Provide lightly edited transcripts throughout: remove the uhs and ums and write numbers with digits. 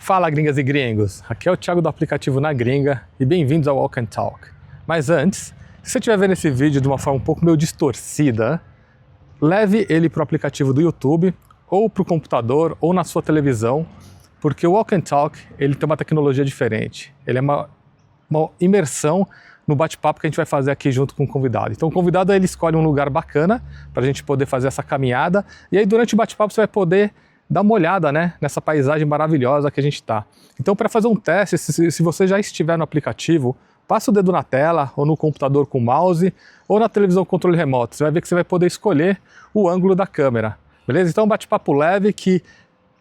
Fala, gringas e gringos! Aqui é o Thiago do aplicativo Na Gringa e bem-vindos ao Walk and Talk. Mas antes, se você estiver vendo esse vídeo de uma forma um pouco meio distorcida, leve ele para o aplicativo do YouTube, ou para o computador, ou na sua televisão, porque o Walk and Talk ele tem uma tecnologia diferente. Ele é uma imersão no bate-papo que a gente vai fazer aqui junto com o convidado. Então o convidado ele escolhe um lugar bacana para a gente poder fazer essa caminhada, e aí durante o bate-papo você vai poder dar uma olhada, né, nessa paisagem maravilhosa que a gente está. Então, para fazer um teste, se você já estiver no aplicativo, passa o dedo na tela, ou no computador com o mouse, ou na televisão com controle remoto. Você vai ver que você vai poder escolher o ângulo da câmera, beleza? Então, um bate-papo leve que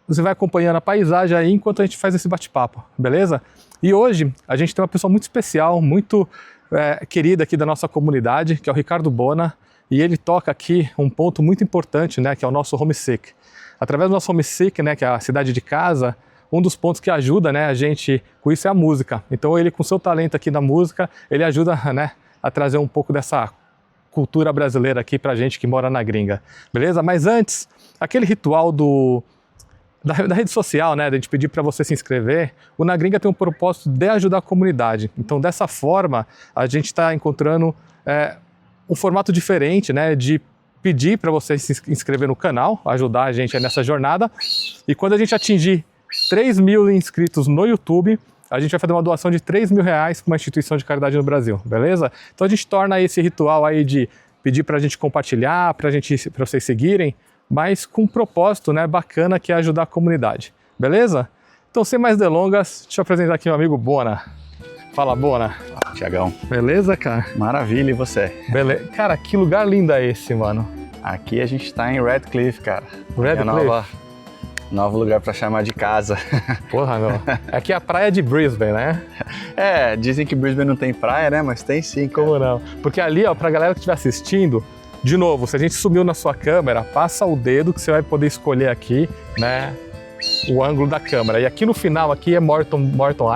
você vai acompanhando a paisagem aí enquanto a gente faz esse bate-papo, beleza? E hoje a gente tem uma pessoa muito especial, muito querida aqui da nossa comunidade, que é o Ricardo Bona, e ele toca aqui um ponto muito importante, né, que é o nosso Homesick. Através do nosso Homesick, né, que é a cidade de casa, um dos pontos que ajuda, né, a gente com isso é a música. Então ele, com seu talento aqui na música, ele ajuda, né, a trazer um pouco dessa cultura brasileira aqui pra gente que mora na gringa, beleza? Mas antes, aquele ritual da rede social, né, de a gente pedir para você se inscrever, o Na Gringa tem um propósito de ajudar a comunidade. Então dessa forma, a gente está encontrando um formato diferente, né, de pedir para você se inscrever no canal, ajudar a gente nessa jornada. E quando a gente atingir 3 mil inscritos no YouTube, a gente vai fazer uma doação de 3 mil reais para uma instituição de caridade no Brasil, beleza? Então a gente torna esse ritual aí de pedir para a gente compartilhar, para vocês seguirem, mas com um propósito, né, bacana, que é ajudar a comunidade, beleza? Então sem mais delongas, deixa eu apresentar aqui meu amigo Bona. Fala, Bona. Fala, Thiagão. Beleza, cara? Maravilha, e você? Beleza. Cara, que lugar lindo é esse, mano? Aqui a gente tá em Radcliffe, cara. Radcliffe? Novo lugar pra chamar de casa. Porra, meu. Aqui é a praia de Brisbane, né? Dizem que Brisbane não tem praia, né? Mas tem sim, cara. Como não? Porque ali, ó, pra galera que estiver assistindo, de novo, se a gente sumiu na sua câmera, passa o dedo que você vai poder escolher aqui, né, o ângulo da câmera. E aqui no final, aqui é Moreton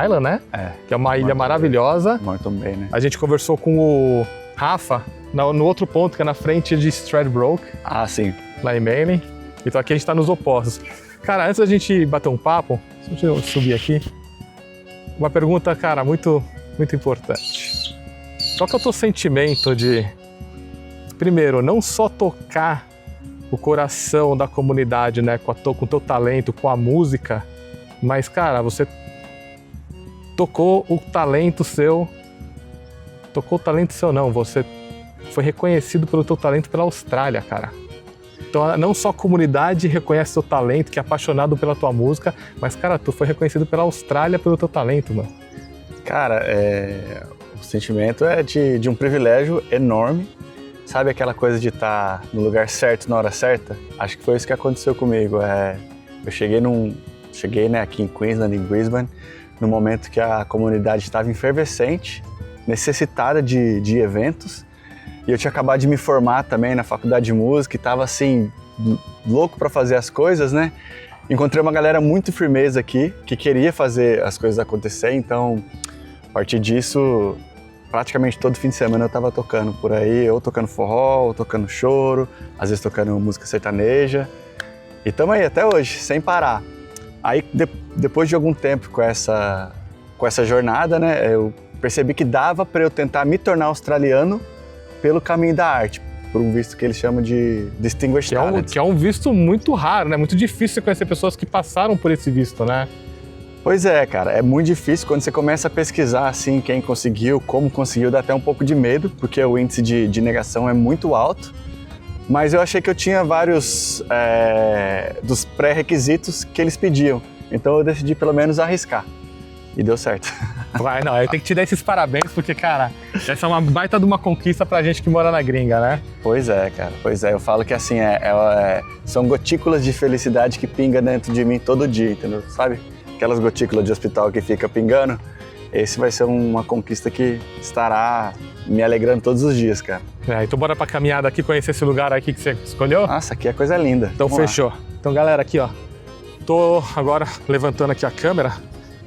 Island, né? Que é uma ilha maravilhosa. Moreton Bay, né? A gente conversou com o Rafa no outro ponto, que é na frente de Stradbroke. Ah, sim. Lá em Manly. Então aqui a gente tá nos opostos. Cara, antes da gente bater um papo, deixa eu subir aqui. Uma pergunta, cara, muito, muito importante. Qual que é o teu sentimento de, primeiro, não só tocar o coração da comunidade, né, com o teu talento, com a música, mas, cara, você tocou o talento seu não, você foi reconhecido pelo teu talento pela Austrália, cara. Então, não só a comunidade reconhece seu talento, que é apaixonado pela tua música, mas, cara, tu foi reconhecido pela Austrália pelo teu talento, mano. Cara, o sentimento é de um privilégio enorme. Sabe aquela coisa de estar no lugar certo na hora certa? Acho que foi isso que aconteceu comigo. Eu cheguei, né, aqui em Queensland, em Brisbane, no momento que a comunidade estava efervescente, necessitada de eventos. E eu tinha acabado de me formar também na faculdade de música e estava assim, louco para fazer as coisas, né? Encontrei uma galera muito firmeza aqui, que queria fazer as coisas acontecer, então, a partir disso, praticamente todo fim de semana eu estava tocando por aí, ou tocando forró, ou tocando choro, às vezes tocando música sertaneja. E estamos aí até hoje, sem parar. Aí, depois de algum tempo com essa jornada, né, eu percebi que dava para eu tentar me tornar australiano pelo caminho da arte, por um visto que eles chamam de Distinguished Talent. Que é um visto muito raro, né? Muito difícil você conhecer pessoas que passaram por esse visto, né? Pois é, cara, é muito difícil quando você começa a pesquisar assim quem conseguiu, como conseguiu, dá até um pouco de medo, porque o índice de negação é muito alto. Mas eu achei que eu tinha vários dos pré-requisitos que eles pediam, então eu decidi pelo menos arriscar. E deu certo. Vai, não, eu tenho que te dar esses parabéns, porque, cara, essa é uma baita de uma conquista pra gente que mora na gringa, né? Pois é, cara, pois é. Eu falo que assim, são gotículas de felicidade que pinga dentro de mim todo dia, entendeu? Sabe? Aquelas gotículas de hospital que fica pingando. Esse vai ser uma conquista que estará me alegrando todos os dias, cara. Então bora pra caminhada aqui, conhecer esse lugar aqui que você escolheu? Nossa, aqui é coisa linda. Então Vamos fechou. Lá. Então, galera, aqui, ó. Tô agora levantando aqui a câmera,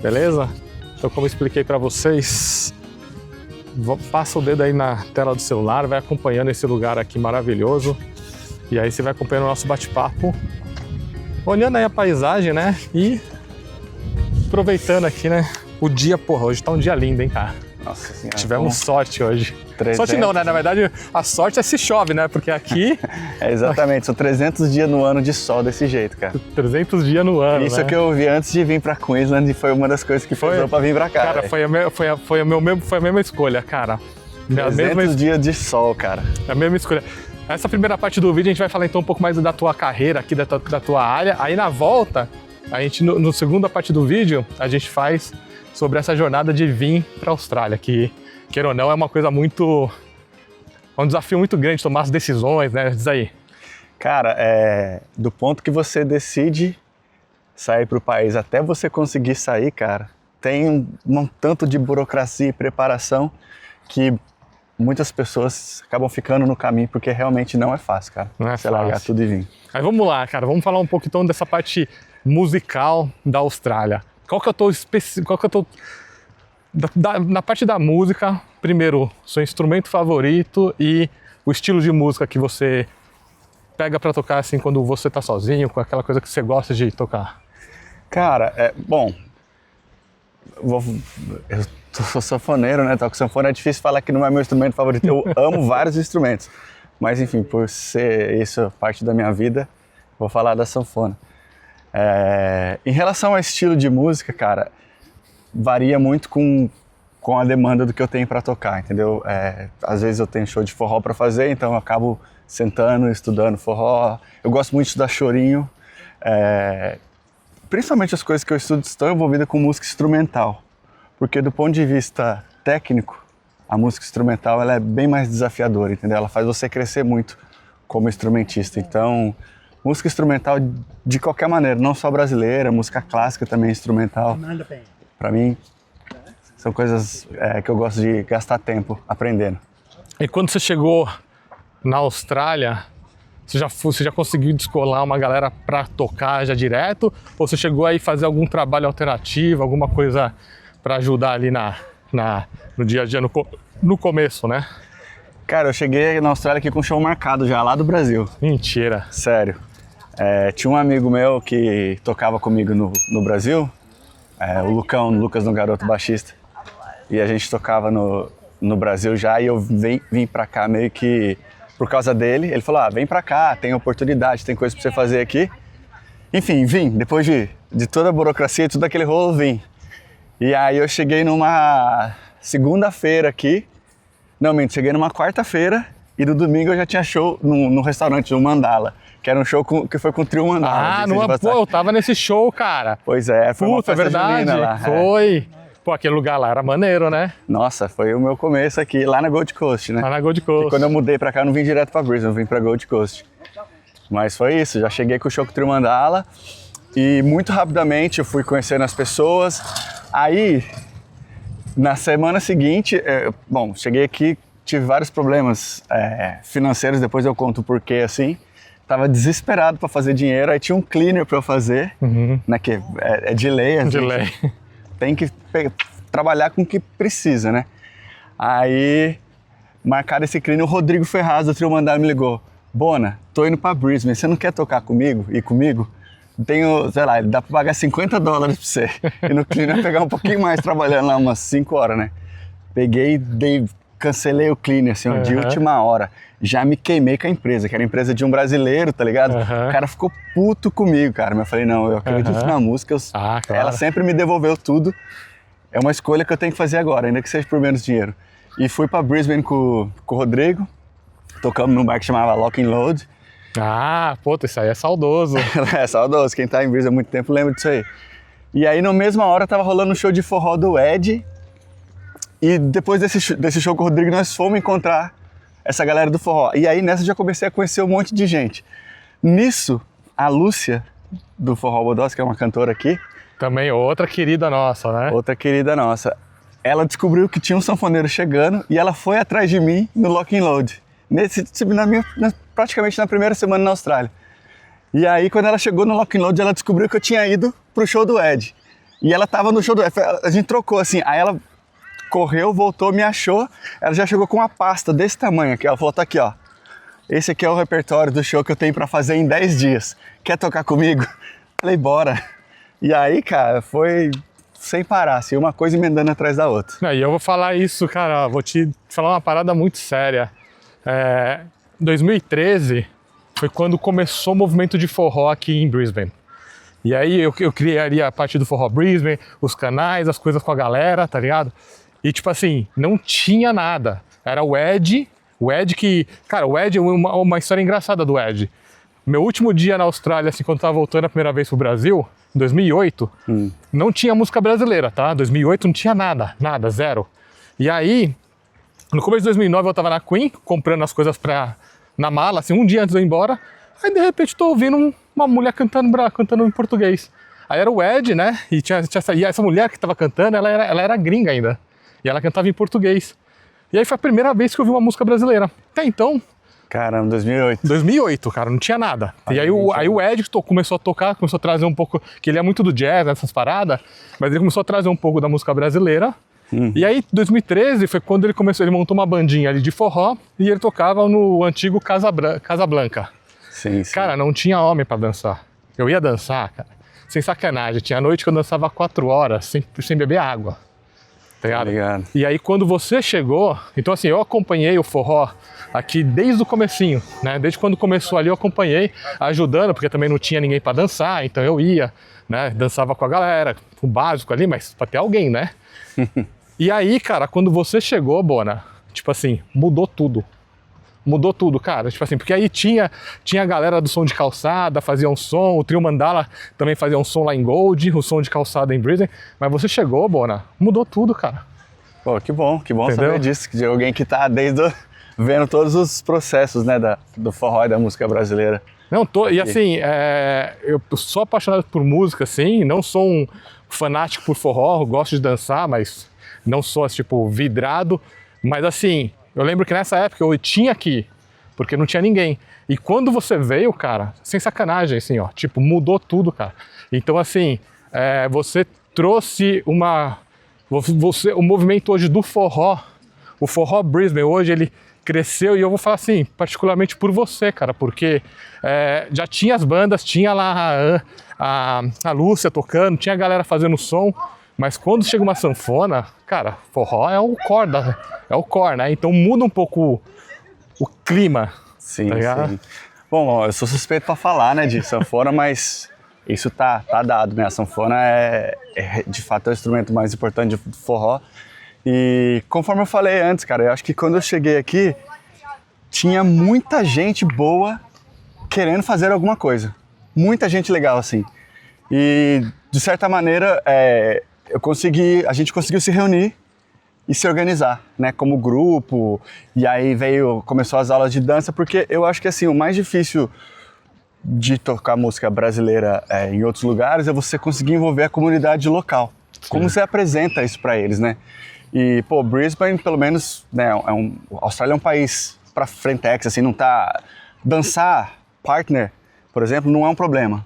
beleza? Então, como eu expliquei para vocês, passa o dedo aí na tela do celular, vai acompanhando esse lugar aqui maravilhoso. E aí você vai acompanhando o nosso bate-papo, olhando aí a paisagem, né? E aproveitando aqui, né? O dia, porra, hoje tá um dia lindo, hein, cara? Nossa senhora. Tivemos sorte hoje. 300. Sorte não, né? Na verdade, a sorte é se chove, né? Porque aqui... Exatamente, são 300 dias no ano de sol desse jeito, cara. 300 dias no ano, Isso né? que eu vi antes de vir pra Queensland e foi uma das coisas que pesou pra vir pra cá. Cara, foi a mesma escolha, cara. 300 dias de sol, cara. A mesma escolha. Essa primeira parte do vídeo a gente vai falar então um pouco mais da tua carreira aqui, da tua área. Aí na volta, a gente, no segunda parte do vídeo, a gente faz sobre essa jornada de vir pra Austrália, que, queira ou não, é uma coisa muito... É um desafio muito grande, tomar as decisões, né? Diz aí. Cara, do ponto que você decide sair pro país até você conseguir sair, cara, tem um tanto de burocracia e preparação que muitas pessoas acabam ficando no caminho porque realmente não é fácil, cara. Não é você fácil. largar tudo e vir. Aí vamos lá, cara, vamos falar um pouco então dessa parte musical da Austrália. Qual que eu tô na parte da música, primeiro, seu instrumento favorito e o estilo de música que você pega pra tocar assim quando você tá sozinho, com aquela coisa que você gosta de tocar. Cara, bom, eu sou sanfoneiro, né? Toco sanfona, é difícil falar que não é meu instrumento favorito. Eu amo vários instrumentos, mas enfim, por ser isso parte da minha vida, vou falar da sanfona. Em relação ao estilo de música, cara, varia muito com a demanda do que eu tenho para tocar, entendeu? Às vezes eu tenho show de forró para fazer, então eu acabo sentando, estudando forró. Eu gosto muito de estudar chorinho. Principalmente as coisas que eu estudo estão envolvidas com música instrumental, porque do ponto de vista técnico, a música instrumental ela é bem mais desafiadora, entendeu? Ela faz você crescer muito como instrumentista. Então, música instrumental de qualquer maneira, não só brasileira, música clássica também é instrumental. Para mim, são coisas que eu gosto de gastar tempo aprendendo. E quando você chegou na Austrália, você já conseguiu descolar uma galera pra tocar já direto? Ou você chegou aí fazer algum trabalho alternativo, alguma coisa pra ajudar ali no dia a dia, no começo, né? Cara, eu cheguei na Austrália aqui com um show marcado já, lá do Brasil. Mentira. Sério. Tinha um amigo meu que tocava comigo no Brasil, o Lucas no Garoto baixista. E a gente tocava no Brasil já e eu vim pra cá meio que por causa dele. Ele falou, vem pra cá, tem oportunidade, tem coisa pra você fazer aqui. Enfim, vim. Depois de toda a burocracia, tudo aquele rolo, vim. E aí eu cheguei numa segunda-feira aqui. Não, cheguei numa quarta-feira e no domingo eu já tinha show no restaurante, no Mandala. Que era um show que foi com o Trio Mandala. Eu tava nesse show, cara. Pois é, foi uma festa junina lá. Foi. Pô, aquele lugar lá era maneiro, né? Nossa, foi o meu começo aqui, lá na Gold Coast, né? Lá na Gold Coast. E quando eu mudei pra cá, eu não vim direto pra Brisbane, eu vim pra Gold Coast. Mas foi isso, já cheguei com o show com o Trio Mandala e muito rapidamente eu fui conhecendo as pessoas. Aí, na semana seguinte, cheguei aqui, tive vários problemas financeiros, depois eu conto o porquê, assim. Tava desesperado pra fazer dinheiro, aí tinha um cleaner pra eu fazer, né, que é de lei. De lei. Tem que trabalhar com o que precisa, né? Aí, marcaram esse cleaner, o Rodrigo Ferraz do Trio Mandala me ligou. Bona, tô indo pra Brisbane, você não quer tocar comigo? Ir comigo? Tenho, sei lá, dá pra pagar $50 pra você. E no cleaner pegar um pouquinho mais trabalhando lá, umas 5 horas, né? Peguei, cancelei o cleaner, assim, de última hora. Já me queimei com a empresa, que era a empresa de um brasileiro, tá ligado? O cara ficou puto comigo, cara. Mas eu falei, não, eu acredito na música. Claro. Ela sempre me devolveu tudo. É uma escolha que eu tenho que fazer agora, ainda que seja por menos dinheiro. E fui pra Brisbane com o Rodrigo. Tocamos num bar que chamava Lock and Load. Isso aí é saudoso. É saudoso, quem tá em Brisbane há muito tempo lembra disso aí. E aí, na mesma hora, tava rolando um show de forró do Ed. E depois desse show com o Rodrigo, nós fomos encontrar essa galera do forró. E aí, nessa, já comecei a conhecer um monte de gente. Nisso, a Lúcia, do Forró Bodós, que é uma cantora aqui. Também outra querida nossa, né? Outra querida nossa. Ela descobriu que tinha um sanfoneiro chegando e ela foi atrás de mim no Lock and Load. Praticamente na primeira semana na Austrália. E aí, quando ela chegou no Lock and Load, ela descobriu que eu tinha ido pro show do Ed. E ela tava no show do Ed. A gente trocou assim. Aí ela correu, voltou, me achou. Ela já chegou com uma pasta desse tamanho aqui. Ela falou, tá aqui, ó. Esse aqui é o repertório do show que eu tenho pra fazer em 10 dias. Quer tocar comigo? Falei, bora. E aí, cara, foi sem parar, assim, uma coisa emendando atrás da outra. E eu vou falar isso, cara, vou te falar uma parada muito séria. 2013 foi quando começou o movimento de forró aqui em Brisbane. E aí eu criaria a parte do Forró Brisbane, os canais, as coisas com a galera, tá ligado? E tipo assim, não tinha nada. Era o Ed que... Cara, o Ed é uma história engraçada do Ed. Meu último dia na Austrália, assim, quando eu tava voltando a primeira vez pro Brasil, em 2008, não tinha música brasileira, tá? 2008 não tinha nada, zero. E aí, no começo de 2009 eu tava na Queen, comprando as coisas na mala, assim, um dia antes de eu ir embora. Aí de repente tô ouvindo uma mulher cantando em português. Aí era o Ed, né? E essa mulher que tava cantando, ela era gringa ainda. E ela cantava em português. E aí foi a primeira vez que eu ouvi uma música brasileira. Até então... Caramba, 2008. 2008, cara, não tinha nada. E aí o Ed começou a tocar, começou a trazer um pouco... Que ele é muito do jazz, essas paradas. Mas ele começou a trazer um pouco da música brasileira. E aí, 2013, foi quando ele montou uma bandinha ali de forró. E ele tocava no antigo Casablanca. Sim. Cara, não tinha homem pra dançar. Eu ia dançar, cara, sem sacanagem. Tinha noite que eu dançava 4 horas, sem beber água. Tá ligado? E aí, quando você chegou... Então, assim, eu acompanhei o forró aqui desde o comecinho, né? Desde quando começou ali, eu acompanhei, ajudando, porque também não tinha ninguém pra dançar. Então, eu ia, né? Dançava com a galera, o básico ali, mas pra ter alguém, né? E aí, cara, quando você chegou, Bona, tipo assim, mudou tudo. Mudou tudo, cara, tipo assim, porque aí tinha a galera do som de calçada, fazia um som, o Trio Mandala também fazia um som lá em Gold, o som de calçada em Brisbane, mas você chegou, Bona, mudou tudo, cara. Pô, que bom saber disso, de alguém que tá vendo todos os processos, né, do forró e da música brasileira. Não, e assim, eu sou apaixonado por música, assim, não sou um fanático por forró, gosto de dançar, mas não sou, tipo, vidrado, mas assim... Eu lembro que nessa época eu tinha que ir, porque não tinha ninguém. E quando você veio, cara, sem sacanagem, assim, ó, tipo, mudou tudo, cara. Então, assim, você trouxe o movimento hoje do forró, o Forró Brisbane hoje, ele cresceu, e eu vou falar assim, particularmente por você, cara, porque já tinha as bandas, tinha lá a Lúcia tocando, tinha a galera fazendo som, mas quando chega uma sanfona, cara, forró é o core, né? Então muda um pouco o clima. Sim, tá ligado? sim. Bom, eu sou suspeito pra falar, né, de sanfona, mas isso tá dado, né? A sanfona é de fato o instrumento mais importante do forró. E conforme eu falei antes, cara, eu acho que quando eu cheguei aqui, tinha muita gente boa querendo fazer alguma coisa. Muita gente legal, assim. E, de certa maneira, a gente conseguiu se reunir e se organizar, né, como grupo, e aí começou as aulas de dança, porque eu acho que assim, o mais difícil de tocar música brasileira em outros lugares é você conseguir envolver a comunidade local. Sim. Como você apresenta isso para eles, né? E, pô, Brisbane, pelo menos, né, a Austrália é um país pra frentex, assim, não tá... Dançar partner, por exemplo, não é um problema.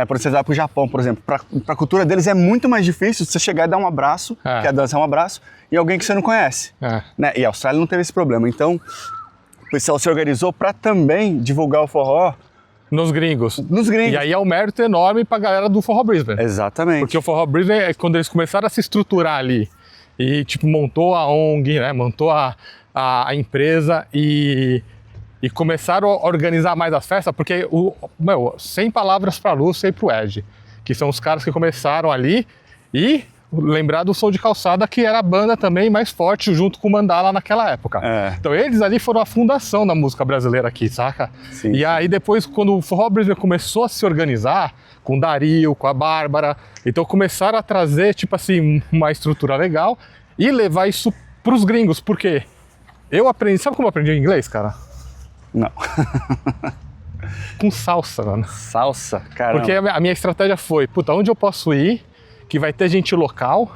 Por exemplo, você vai pro Japão, por exemplo, pra cultura deles é muito mais difícil você chegar e dar um abraço, que a dança é um abraço, e alguém que você não conhece. Né? E a Austrália não teve esse problema. Então, o pessoal se organizou para também divulgar o forró nos gringos. Nos gringos. E aí é um mérito enorme pra galera do Forró Brisbane. Exatamente. Porque o Forró Brisbane é quando eles começaram a se estruturar ali, e tipo, montou a ONG, né? Montou a empresa e começaram a organizar mais as festas, porque, sem palavras pra Lúcia e pro Ed, que são os caras que começaram ali, e lembrar do Som de Calçada, que era a banda também mais forte, junto com o Mandala naquela época. Então eles ali foram a fundação da música brasileira aqui, saca? Sim. E aí depois, quando o Forró Brisbane começou a se organizar, com o Dario, com a Bárbara, então começaram a trazer, tipo assim, uma estrutura legal, e levar isso pros gringos, porque eu aprendi, sabe como eu aprendi inglês, cara? Não. Com salsa, mano. Salsa? Caramba. Porque a minha estratégia foi, onde eu posso ir, que vai ter gente local,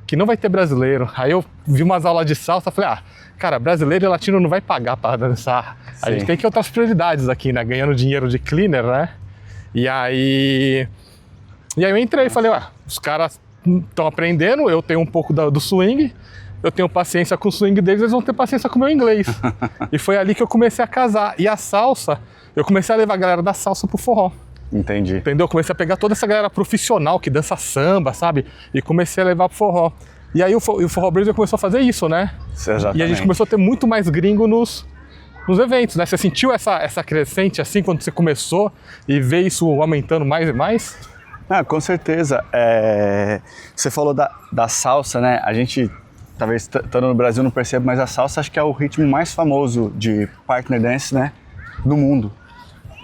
que não vai ter brasileiro. Aí eu vi umas aulas de salsa, falei, cara, brasileiro e latino não vai pagar pra dançar. Sim. A gente tem que ter outras prioridades aqui, né? Ganhando dinheiro de cleaner, né? E aí eu entrei e falei, os caras estão aprendendo, eu tenho um pouco do swing, eu tenho paciência com o swing deles, eles vão ter paciência com o meu inglês. E foi ali que eu comecei a casar. E a salsa, eu comecei a levar a galera da salsa pro forró. Entendi. Entendeu? Comecei a pegar toda essa galera profissional que dança samba, sabe? E comecei a levar pro forró. E aí o Forró Brisbane começou a fazer isso, né? Exatamente. E a gente começou a ter muito mais gringo nos eventos, né? Você sentiu essa crescente assim quando você começou e vê isso aumentando mais e mais? Ah, com certeza. Você falou da salsa, né? A gente, talvez estando no Brasil, não percebe, mas a salsa acho que é o ritmo mais famoso de partner dance, né? Do mundo.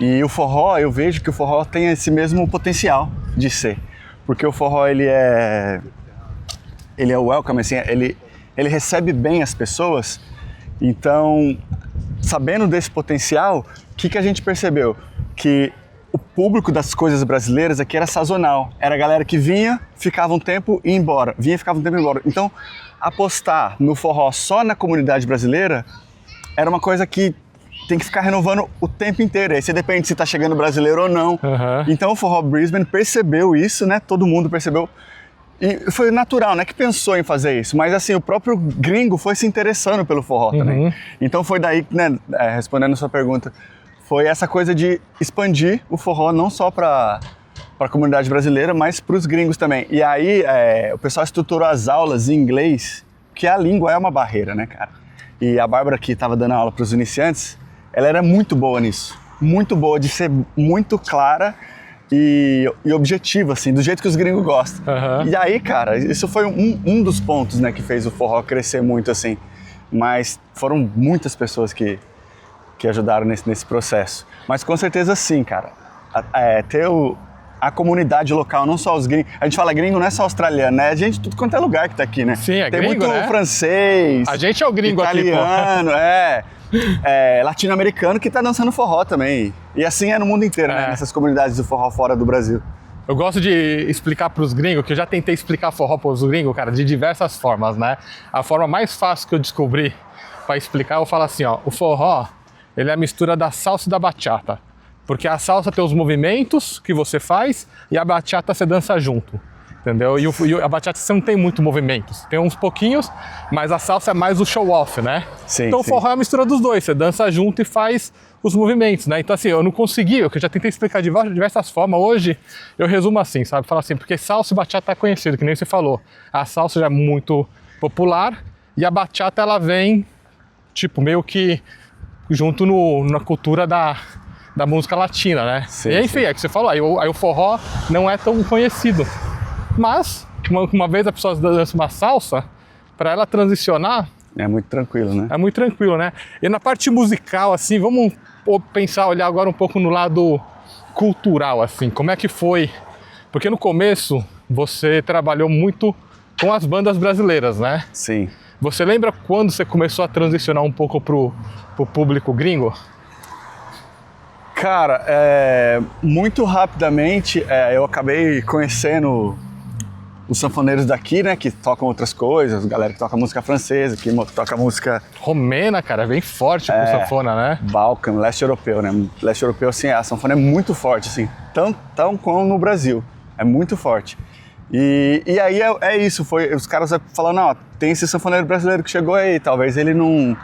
E o forró, eu vejo que o forró tem esse mesmo potencial de ser. Porque o forró, ele é welcome, assim, ele recebe bem as pessoas. Então, sabendo desse potencial, o que a gente percebeu? Que o público das coisas brasileiras aqui era sazonal. Era a galera que vinha, ficava um tempo e ia embora. Vinha, ficava um tempo e ia embora. Então, apostar no forró só na comunidade brasileira era uma coisa que tem que ficar renovando o tempo inteiro. Aí você depende se tá chegando brasileiro ou não. Uhum. Então o Forró Brisbane percebeu isso, né? Todo mundo percebeu. E foi natural, né? Que pensou em fazer isso. Mas assim, o próprio gringo foi se interessando pelo forró também. Então foi daí, né? Respondendo a sua pergunta, foi essa coisa de expandir o forró não só para a comunidade brasileira, mas para os gringos também. E aí o pessoal estruturou as aulas em inglês, que a língua é uma barreira, né, cara? E a Bárbara, que estava dando aula para os iniciantes, ela era muito boa nisso, muito boa de ser muito clara e objetiva, assim, do jeito que os gringos gostam. Uhum. E aí, cara, isso foi um dos pontos, né, que fez o forró crescer muito, assim. Mas foram muitas pessoas que ajudaram nesse processo. Mas com certeza sim, cara. Ter a comunidade local, não só os gringos. A gente fala gringo, não é só australiano, né? A gente, tudo quanto é lugar que tá aqui, né? Sim, Tem gringo, muito né? francês, A gente é o gringo italiano, aqui, pô. Latino-americano que tá dançando forró também. E assim é no mundo inteiro, né? Nessas comunidades do forró fora do Brasil. Eu gosto de explicar pros gringos, que eu já tentei explicar forró pros gringos, cara, de diversas formas, né? A forma mais fácil que eu descobri para explicar, eu falo assim, ó, o forró, ele é a mistura da salsa e da bachata. Porque a salsa tem os movimentos que você faz e a bachata você dança junto, entendeu? E a bachata você não tem muito movimentos, tem uns pouquinhos, mas a salsa é mais o show-off, né? Sim, então o forró é a mistura dos dois, você dança junto e faz os movimentos, né? Então assim, eu não consegui, eu já tentei explicar de diversas formas, hoje eu resumo assim, sabe? Falo assim, porque salsa e bachata é conhecido, que nem você falou. A salsa já é muito popular e a bachata ela vem, tipo, meio que junto na cultura da música latina, né? Sim, e enfim, é que você falou, aí o forró não é tão conhecido. Mas, uma vez a pessoa dança uma salsa, para ela transicionar... É muito tranquilo, né? É muito tranquilo, né? E na parte musical, assim, vamos olhar agora um pouco no lado cultural, assim, como é que foi? Porque no começo, você trabalhou muito com as bandas brasileiras, né? Sim. Você lembra quando você começou a transicionar um pouco pro público gringo? Cara, muito rapidamente eu acabei conhecendo os sanfoneiros daqui, né, que tocam outras coisas, galera que toca música francesa, que toca música... Romena, cara, é bem forte com sanfona, né? Balkan, leste europeu, né? Leste europeu, assim, a sanfona é muito forte, assim, tão como no Brasil, é muito forte. E aí é isso, os caras falando, ó, tem esse sanfoneiro brasileiro que chegou aí, talvez ele não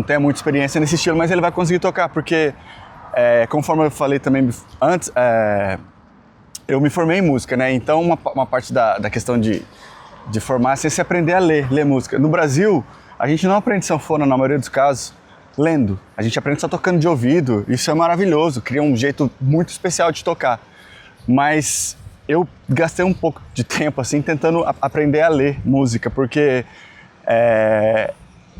tenha muita experiência nesse estilo, mas ele vai conseguir tocar, porque, conforme eu falei também antes, eu me formei em música, né? Então uma parte da questão de formar assim, é se aprender a ler música. No Brasil, a gente não aprende sanfona, na maioria dos casos, lendo. A gente aprende só tocando de ouvido, isso é maravilhoso, cria um jeito muito especial de tocar. Mas eu gastei um pouco de tempo assim tentando aprender a ler música, porque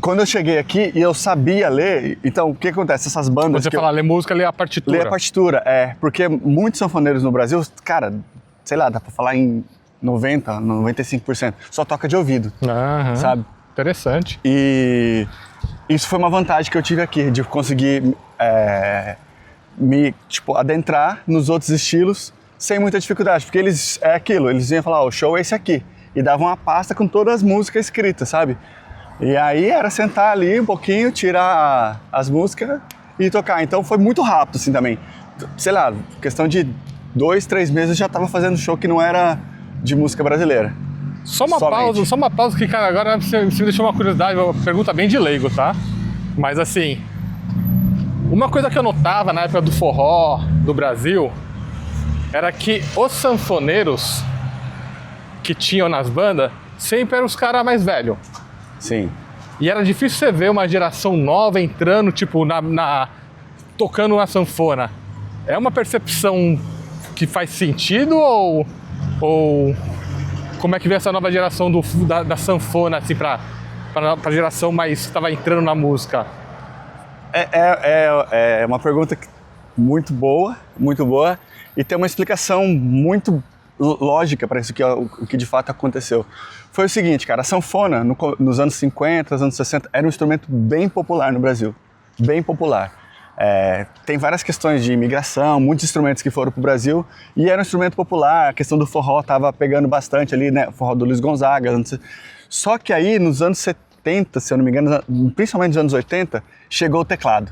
quando eu cheguei aqui e eu sabia ler, então o que acontece? Essas bandas... Você fala ler música, ler a partitura. Ler a partitura, porque muitos sanfoneiros no Brasil, cara, sei lá, dá pra falar em 90%, 95%, só toca de ouvido, sabe? Interessante. E isso foi uma vantagem que eu tive aqui, de conseguir me adentrar nos outros estilos sem muita dificuldade, porque eles iam falar, o show é esse aqui, e davam uma pasta com todas as músicas escritas, sabe? E aí era sentar ali um pouquinho, tirar as músicas e tocar. Então foi muito rápido assim também. Sei lá, questão de 2, 3 meses eu já estava fazendo show que não era de música brasileira. Só uma pausa que, cara, agora você me deixou uma curiosidade, uma pergunta bem de leigo, tá? Mas assim, uma coisa que eu notava na época do forró, do Brasil era que os sanfoneiros que tinham nas bandas sempre eram os caras mais velhos. Sim. E era difícil você ver uma geração nova entrando, tipo, tocando na sanfona. É uma percepção que faz sentido ou como é que vem essa nova geração da sanfona, assim, pra geração mais que estava entrando na música? É uma pergunta muito boa, e tem uma explicação muito lógica para isso o que de fato aconteceu. Foi o seguinte, cara, a sanfona nos anos 50, anos 60, era um instrumento bem popular no Brasil, bem popular. Tem várias questões de imigração, muitos instrumentos que foram para o Brasil, e era um instrumento popular, a questão do forró estava pegando bastante ali, né, o forró do Luiz Gonzaga. Só que aí, nos anos 70, se eu não me engano, principalmente nos anos 80, chegou o teclado.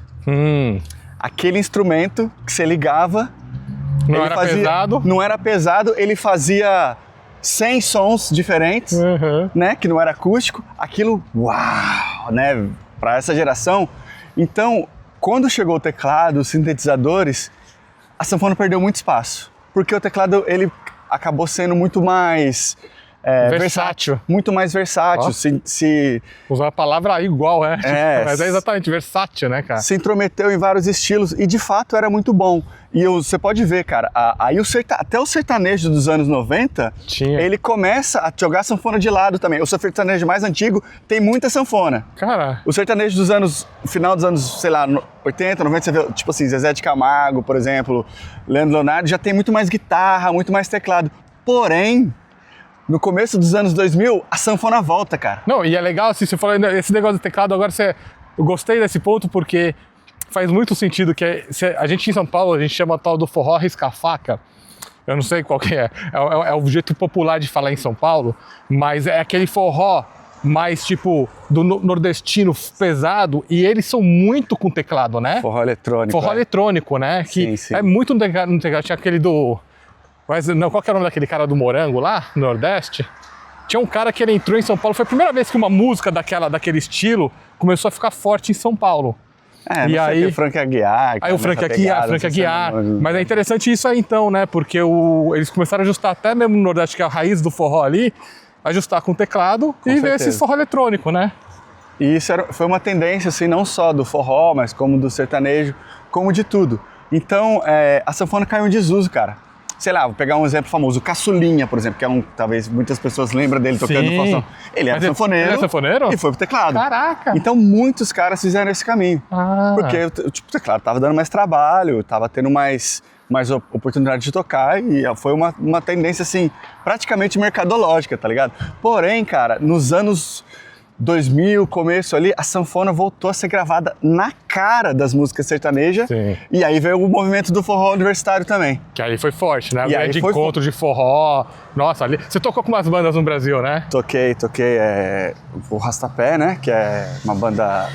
Aquele instrumento que você ligava, não era pesado, ele fazia 100 sons diferentes, né, que não era acústico, aquilo, uau, né, para essa geração. Então, quando chegou o teclado, os sintetizadores, a sanfona perdeu muito espaço, porque o teclado ele acabou sendo muito mais versátil. Muito mais versátil. Usar a palavra igual, mas é exatamente versátil, né, cara? Se intrometeu em vários estilos e de fato era muito bom. E você pode ver, cara, aí até o sertanejo dos anos 90, ele começa a jogar a sanfona de lado também. O sertanejo mais antigo tem muita sanfona. Cara. O sertanejo final dos anos, sei lá, 80, 90, você vê, tipo assim, Zezé de Camargo, por exemplo, Leandro Leonardo, já tem muito mais guitarra, muito mais teclado. Porém, no começo dos anos 2000, a sanfona volta, cara. Não, e é legal, assim, você falou esse negócio do teclado, agora eu gostei desse ponto porque faz muito sentido que a gente em São Paulo, a gente chama tal do forró risca-faca. Eu não sei qual que é o jeito popular de falar em São Paulo, mas é aquele forró mais tipo do nordestino pesado, e eles são muito com teclado, né? Forró eletrônico. Forró eletrônico, né? Que sim. É muito no teclado. Tinha aquele Mas não, qual que era o nome daquele cara do Morango lá, no Nordeste? Tinha um cara que ele entrou em São Paulo, foi a primeira vez que uma música daquele estilo começou a ficar forte em São Paulo. E aí o Frank Aguiar. Aí o Frank Aguiar. Mas é interessante isso aí então, né? Porque eles começaram a ajustar até mesmo no Nordeste, que é a raiz do forró ali, ajustar com o teclado e ver esse forró eletrônico, né? E isso foi uma tendência, assim, não só do forró, mas como do sertanejo, como de tudo. Então, a sanfona caiu em desuso, cara. Sei lá, vou pegar um exemplo famoso, o Caçulinha, por exemplo, que é talvez muitas pessoas lembram dele tocando no Faustão. Ele era sanfoneiro. Ele é sanfoneiro? E foi pro teclado. Caraca! Então muitos caras fizeram esse caminho. Porque tipo, o teclado tava dando mais trabalho, tava tendo mais oportunidade de tocar, e foi uma tendência, assim, praticamente mercadológica, tá ligado? Porém, cara, nos anos 2000, começo ali, a sanfona voltou a ser gravada na cara das músicas sertanejas. Sim. E aí veio o movimento do forró universitário também. Que aí foi forte, né? O grande encontro de forró. Nossa, ali... Você tocou com umas bandas no Brasil, né? Toquei o Rastapé, né? Que é uma banda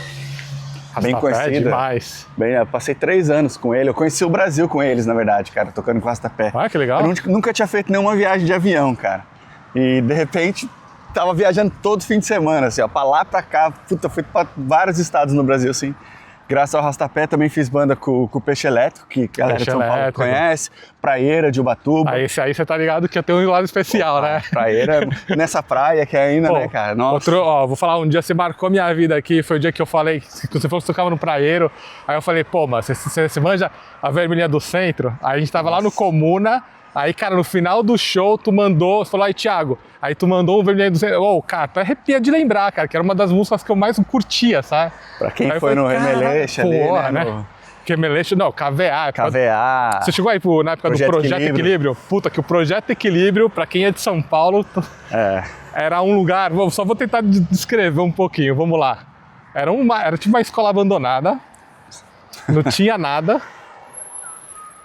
bem conhecida. É demais. Eu passei 3 anos com ele. Eu conheci o Brasil com eles, na verdade, cara, tocando com o Rastapé. Ah, que legal. Eu nunca tinha feito nenhuma viagem de avião, cara. E, de repente, tava viajando todo fim de semana, assim, ó, pra lá, pra cá. Puta, fui pra vários estados no Brasil, assim. Graças ao Rastapé, também fiz banda com o Peixe Elétrico, que a galera de São Paulo conhece. Praieira de Ubatuba. Esse aí você tá ligado que eu tenho um lado especial, né? Praieira, nessa praia que é ainda, né, cara? Nossa. Vou falar, um dia você marcou minha vida aqui, foi o dia que eu falei, que você falou que você tocava no Praieiro, aí eu falei, pô, mas você manja a Vermelhinha do Centro? Aí a gente tava lá no Comuna, aí, cara, no final do show, tu mandou, você falou, aí, Thiago, aí tu mandou um Vermelhinha do Centro. Ô, cara, tu arrepia de lembrar, cara, que era uma das músicas que eu mais curtia, sabe? Pra quem aí foi no Remeleixo ali, né? Remeleixo, não, KVA. KVA. Você chegou aí na época do Projeto Equilíbrio? Puta, que o Projeto Equilíbrio, pra quem é de São Paulo, era um lugar, só vou tentar descrever um pouquinho, vamos lá. Era tipo uma escola abandonada, não tinha nada.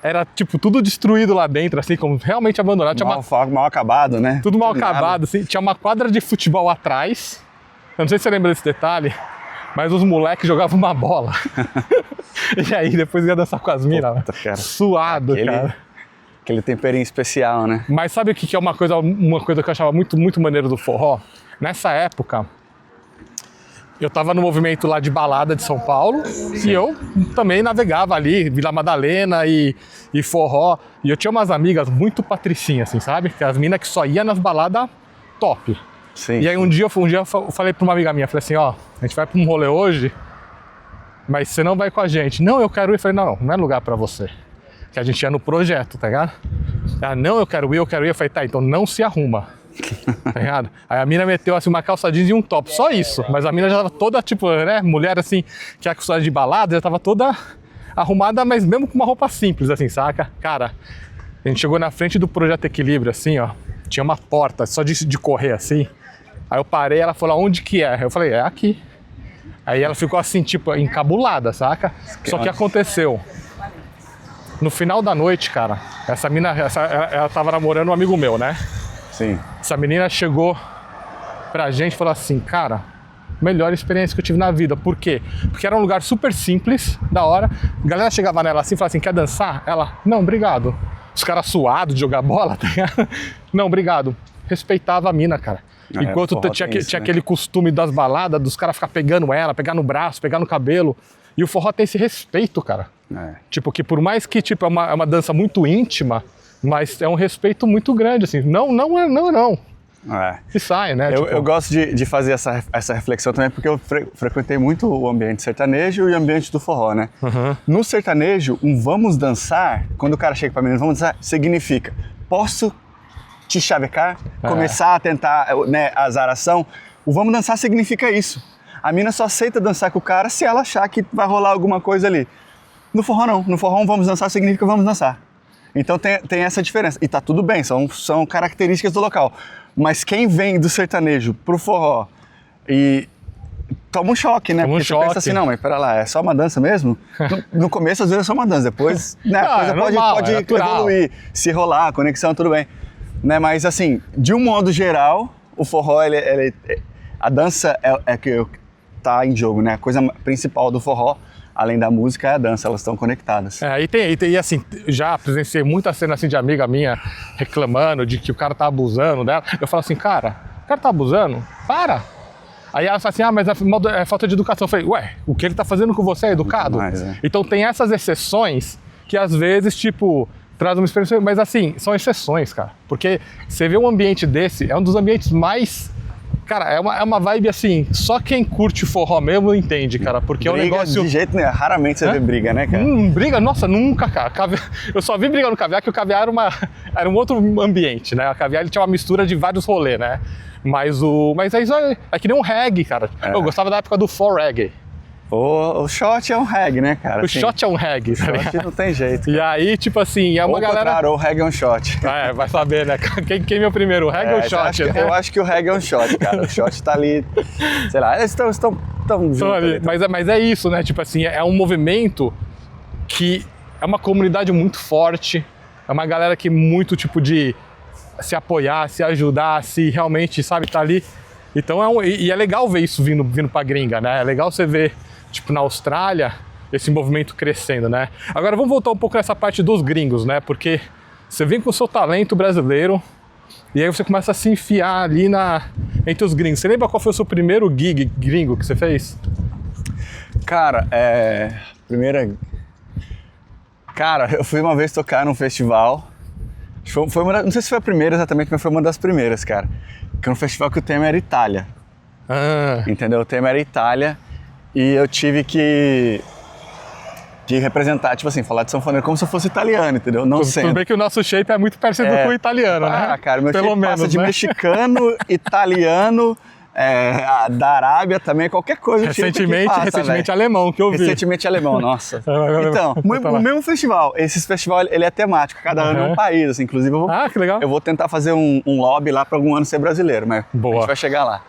Era, tipo, tudo destruído lá dentro, assim, como realmente abandonado. Tinha mal acabado, né? Tudo mal acabado, assim. Tinha uma quadra de futebol atrás. Eu não sei se você lembra desse detalhe, mas os moleques jogavam uma bola. E aí, depois ia dançar com as minas, suado, cara. Aquele temperinho especial, né? Mas sabe o que é uma coisa que eu achava muito, muito maneiro do forró? Nessa época, eu tava no movimento lá de balada de São Paulo. Sim. E eu também navegava ali, Vila Madalena e forró. E eu tinha umas amigas muito patricinhas, assim, sabe? Que as minas que só iam nas baladas top. Sim. E aí um dia eu falei pra uma amiga minha, falei assim, ó, a gente vai pra um rolê hoje, mas você não vai com a gente. Não, eu quero ir. Eu falei, não é lugar pra você. Que a gente ia no projeto, tá ligado? Ah, não, eu quero ir. Eu falei, tá, então não se arruma. Tá ligado? Aí a mina meteu assim uma calça jeans e um top, só isso. Mas a mina já tava toda, tipo, né, mulher assim, que é acostumada de balada, já tava toda arrumada, mas mesmo com uma roupa simples, assim, saca? Cara, a gente chegou na frente do Projeto Equilíbrio, assim, ó, tinha uma porta só de correr, assim. Aí eu parei, ela falou, onde que é? Eu falei, é aqui. Aí ela ficou assim, tipo, encabulada, saca? Só que aconteceu. No final da noite, cara, essa mina, ela tava namorando um amigo meu, né? Sim. Essa menina chegou pra gente e falou assim, cara, melhor experiência que eu tive na vida. Por quê? Porque era um lugar super simples, da hora. A galera chegava nela assim e falava assim, quer dançar? Ela, não, obrigado. Os caras suados de jogar bola, tá ligado? Não, obrigado. Respeitava a mina, cara. Enquanto tinha aquele costume das baladas, dos caras ficar pegando ela, pegar no braço, pegar no cabelo. E o forró tem esse respeito, cara. Tipo, que por mais que tipo, é uma dança muito íntima, mas é um respeito muito grande, assim. Não. E sai, né? Eu gosto de fazer essa reflexão também, porque eu frequentei muito o ambiente sertanejo e o ambiente do forró, né? Uhum. No sertanejo, vamos dançar, quando o cara chega pra mim, vamos dançar, significa, posso te chavecar, começar a tentar, né, a azaração. O vamos dançar significa isso. A mina só aceita dançar com o cara se ela achar que vai rolar alguma coisa ali. No forró não. No forró vamos dançar significa vamos dançar. Então tem essa diferença. E tá tudo bem, são características do local. Mas quem vem do sertanejo pro forró e toma um choque, né? Porque você pensa assim, não, mas pera lá, é só uma dança mesmo? No começo às vezes é só uma dança, depois né, a coisa pode evoluir, se rolar, a conexão, tudo bem. Né? Mas assim, de um modo geral, o forró, a dança é que tá em jogo, né? A coisa principal do forró, além da música, é a dança, elas estão conectadas. E assim, já presenciei muita cena assim de amiga minha reclamando de que o cara tá abusando dela. Eu falo assim, cara, o cara tá abusando? Para! Aí ela fala assim, mas é falta de educação. Eu falei, ué, o que ele tá fazendo com você é educado? Então tem essas exceções que às vezes, tipo, traz uma experiência, mas assim, são exceções, cara. Porque você vê um ambiente desse, é um dos ambientes mais... Cara, é uma vibe assim, só quem curte forró mesmo entende, cara, porque briga é um negócio... de jeito nenhum, raramente você vê briga, né, cara? Briga? Nossa, nunca, cara. Eu só vi briga no caviar, que o caviar era um outro ambiente, né? O caviar ele tinha uma mistura de vários rolês, né? Mas é isso aí, é que nem um reggae, cara. Eu gostava da época do for reggae. O shot é um reggae, né, cara? O shot é um reggae. O shot não tem jeito. Cara. E aí, tipo assim, é uma galera... Ou o reggae é um shot. Vai saber, né? Quem é o primeiro, o reggae ou o shot? Eu acho que o reggae é um shot, cara. O shot tá ali, sei lá, eles estão juntos ali. Mas é isso, né? Tipo assim, é um movimento que é uma comunidade muito forte, é uma galera que muito, tipo, de se apoiar, se ajudar, se realmente, sabe, tá ali. Então e é legal ver isso vindo pra gringa, né? É legal você ver, tipo, na Austrália, esse movimento crescendo, né? Agora vamos voltar um pouco nessa parte dos gringos, né? Porque você vem com o seu talento brasileiro e aí você começa a se enfiar ali entre os gringos. Você lembra qual foi o seu primeiro gig gringo que você fez? Cara, Cara, eu fui uma vez tocar num festival. Não sei se foi a primeira exatamente, mas foi uma das primeiras, cara. Que era um festival que o tema era Itália. Entendeu? O tema era Itália. E eu tive que representar, tipo assim, falar de sanfoneiro como se eu fosse italiano, entendeu? Não sendo. Tudo bem que o nosso shape é muito parecido com o italiano, né? Cara, meu shape passa de mexicano, italiano, da Arábia também, qualquer coisa. Recentemente alemão, que eu vi. Recentemente alemão, nossa. Então, o mesmo festival, esse festival, ele é temático, cada ano é um país, assim, inclusive que legal. Eu vou tentar fazer um lobby lá para algum ano ser brasileiro, mas a gente vai chegar lá.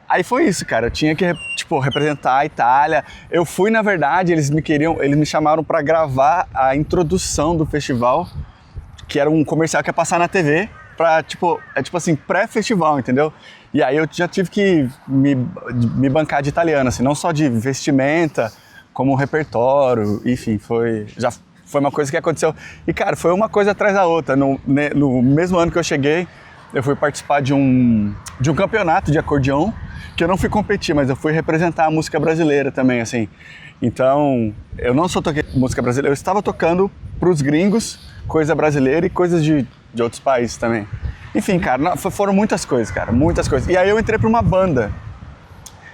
Aí foi isso, cara, eu tinha que, tipo, representar a Itália. Eu fui, na verdade, eles me chamaram para gravar a introdução do festival, que era um comercial que ia passar na TV, pra, tipo assim, pré-festival, entendeu? E aí eu já tive que me bancar de italiano, assim, não só de vestimenta, como repertório, enfim, foi uma coisa que aconteceu. E, cara, foi uma coisa atrás da outra. No mesmo ano que eu cheguei, eu fui participar de um campeonato de acordeão que eu não fui competir, mas eu fui representar a música brasileira também, assim. Então, eu não só toquei música brasileira, eu estava tocando pros gringos coisa brasileira e coisas de outros países também. Enfim, cara, foram muitas coisas, cara, muitas coisas. E aí eu entrei pra uma banda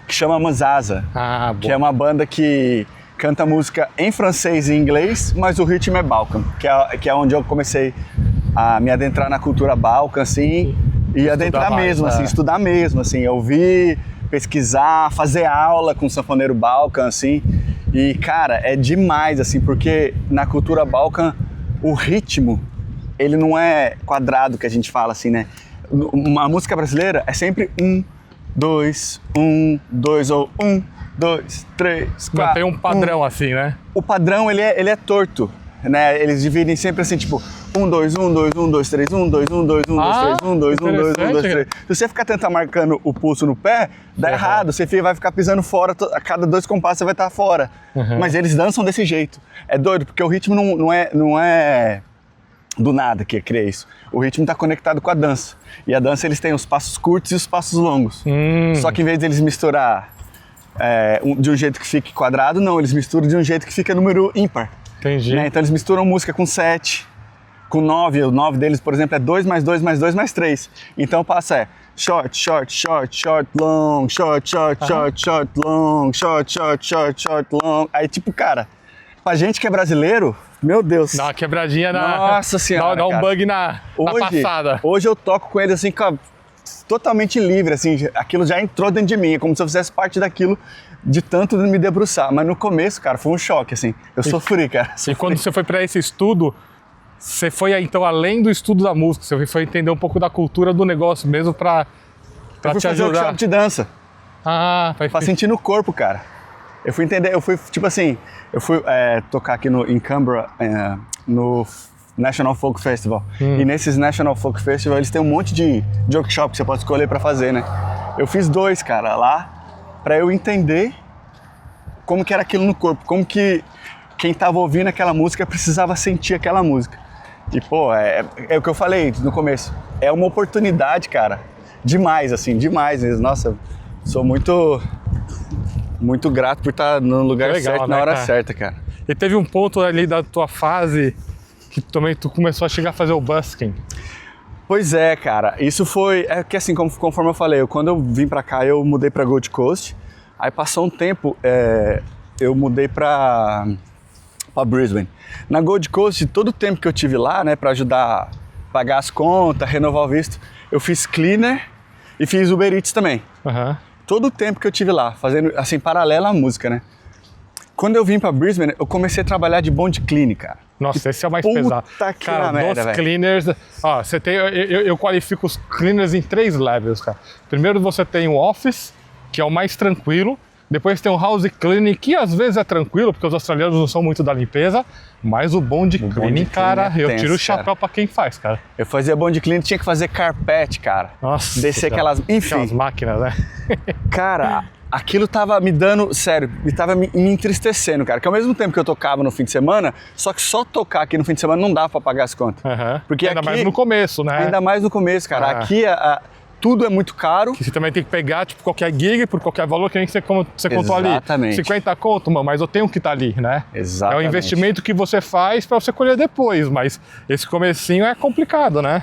que chama Mazaza, que é uma banda que canta música em francês e inglês, mas o ritmo é Balkan, que é onde eu comecei a me adentrar na cultura Balkan, assim, e adentrar mesmo, assim, estudar mesmo, assim, ouvir, pesquisar, fazer aula com o sanfoneiro Balkan, assim. E, cara, é demais, assim, porque na cultura Balkan o ritmo, ele não é quadrado, que a gente fala, assim, né? Uma música brasileira é sempre 1, 2, 1, 2 ou 1, 2, 3, 4. Não tem um padrão assim, né? O padrão, ele é torto, né? Eles dividem sempre assim, tipo, 1, 2, 1, 2, 1, 2, 3, 1, 2, 1, 2, 1, 2, 3, 1, 2, 1, 2, 1, 2, 3. Se você ficar tentando marcando o pulso no pé, dá errado. Você vai ficar pisando fora, a cada 2 compassos você vai estar fora. Mas eles dançam desse jeito. É doido, porque o ritmo não é do nada que cria isso. O ritmo está conectado com a dança. E a dança, eles têm os passos curtos e os passos longos. Só que em vez deles misturar de um jeito que fique quadrado, não, eles misturam de um jeito que fica número ímpar. Entendi. Né? Então eles misturam música com 7, com 9, o 9 deles, por exemplo, é 2 mais 2 mais 2 mais 3. Então o passo short, short, short, short, long, short, short, short, short, long, short, short, short, short, long. Aí tipo, cara, pra gente que é brasileiro, meu Deus. Dá uma quebradinha Nossa senhora, dá um bug na passada. Hoje eu toco com ele assim, totalmente livre, assim, aquilo já entrou dentro de mim, é como se eu fizesse parte daquilo de tanto me debruçar. Mas no começo, cara, foi um choque, assim, eu sofri, cara. E quando você foi para esse estudo, você foi então além do estudo da música, você foi entender um pouco da cultura do negócio mesmo para te ajudar. Workshop de dança. Pra sentir no corpo, cara. Eu fui entender, eu fui tocar aqui em Canberra, no National Folk Festival. E nesses National Folk Festival, eles têm um monte de workshop que você pode escolher pra fazer, né? Eu fiz 2, cara, lá, pra eu entender como que era aquilo no corpo, como que quem tava ouvindo aquela música precisava sentir aquela música. E, pô, é o que eu falei no começo, é uma oportunidade, cara, demais, assim, demais mesmo. Nossa, sou muito grato por estar no lugar certo, na hora certa, cara. E teve um ponto ali da tua fase que também tu começou a chegar a fazer o busking. Pois é, cara, isso foi... É que assim, conforme eu falei, quando eu vim pra cá, eu mudei pra Gold Coast, aí passou um tempo, eu mudei pra Brisbane. Na Gold Coast, todo o tempo que eu tive lá, né, pra ajudar a pagar as contas, renovar o visto, eu fiz cleaner e fiz Uber Eats também. Todo o tempo que eu tive lá, fazendo, assim, paralelo à música, né? Quando eu vim pra Brisbane, eu comecei a trabalhar de bonde clean, cara. Nossa, esse é o mais pesado. Cara, dos cleaners... Ó, você tem... Eu qualifico os cleaners em 3 levels, cara. Primeiro você tem o office, que é o mais tranquilo. Depois tem o house cleaning, que às vezes é tranquilo, porque os australianos não são muito da limpeza. Mas o bonde cleaning, cara, eu tiro o chapéu pra quem faz, cara. Eu fazia bonde cleaning, tinha que fazer carpete, cara. Nossa. Descer aquelas... Enfim. Aquelas máquinas, né? Cara, aquilo tava me dando... Sério, tava me entristecendo, cara. Que ao mesmo tempo que eu tocava no fim de semana, só que só tocar aqui no fim de semana não dava pra pagar as contas. Porque ainda aqui, mais no começo, né? Ainda mais no começo, cara. Aqui tudo é muito caro. Que você também tem que pegar, tipo, qualquer gig por qualquer valor, que nem você contou ali. Exatamente. 50 conto, mano, mas eu tenho que estar ali, né? Exatamente. É um investimento que você faz pra você colher depois, mas esse comecinho é complicado, né?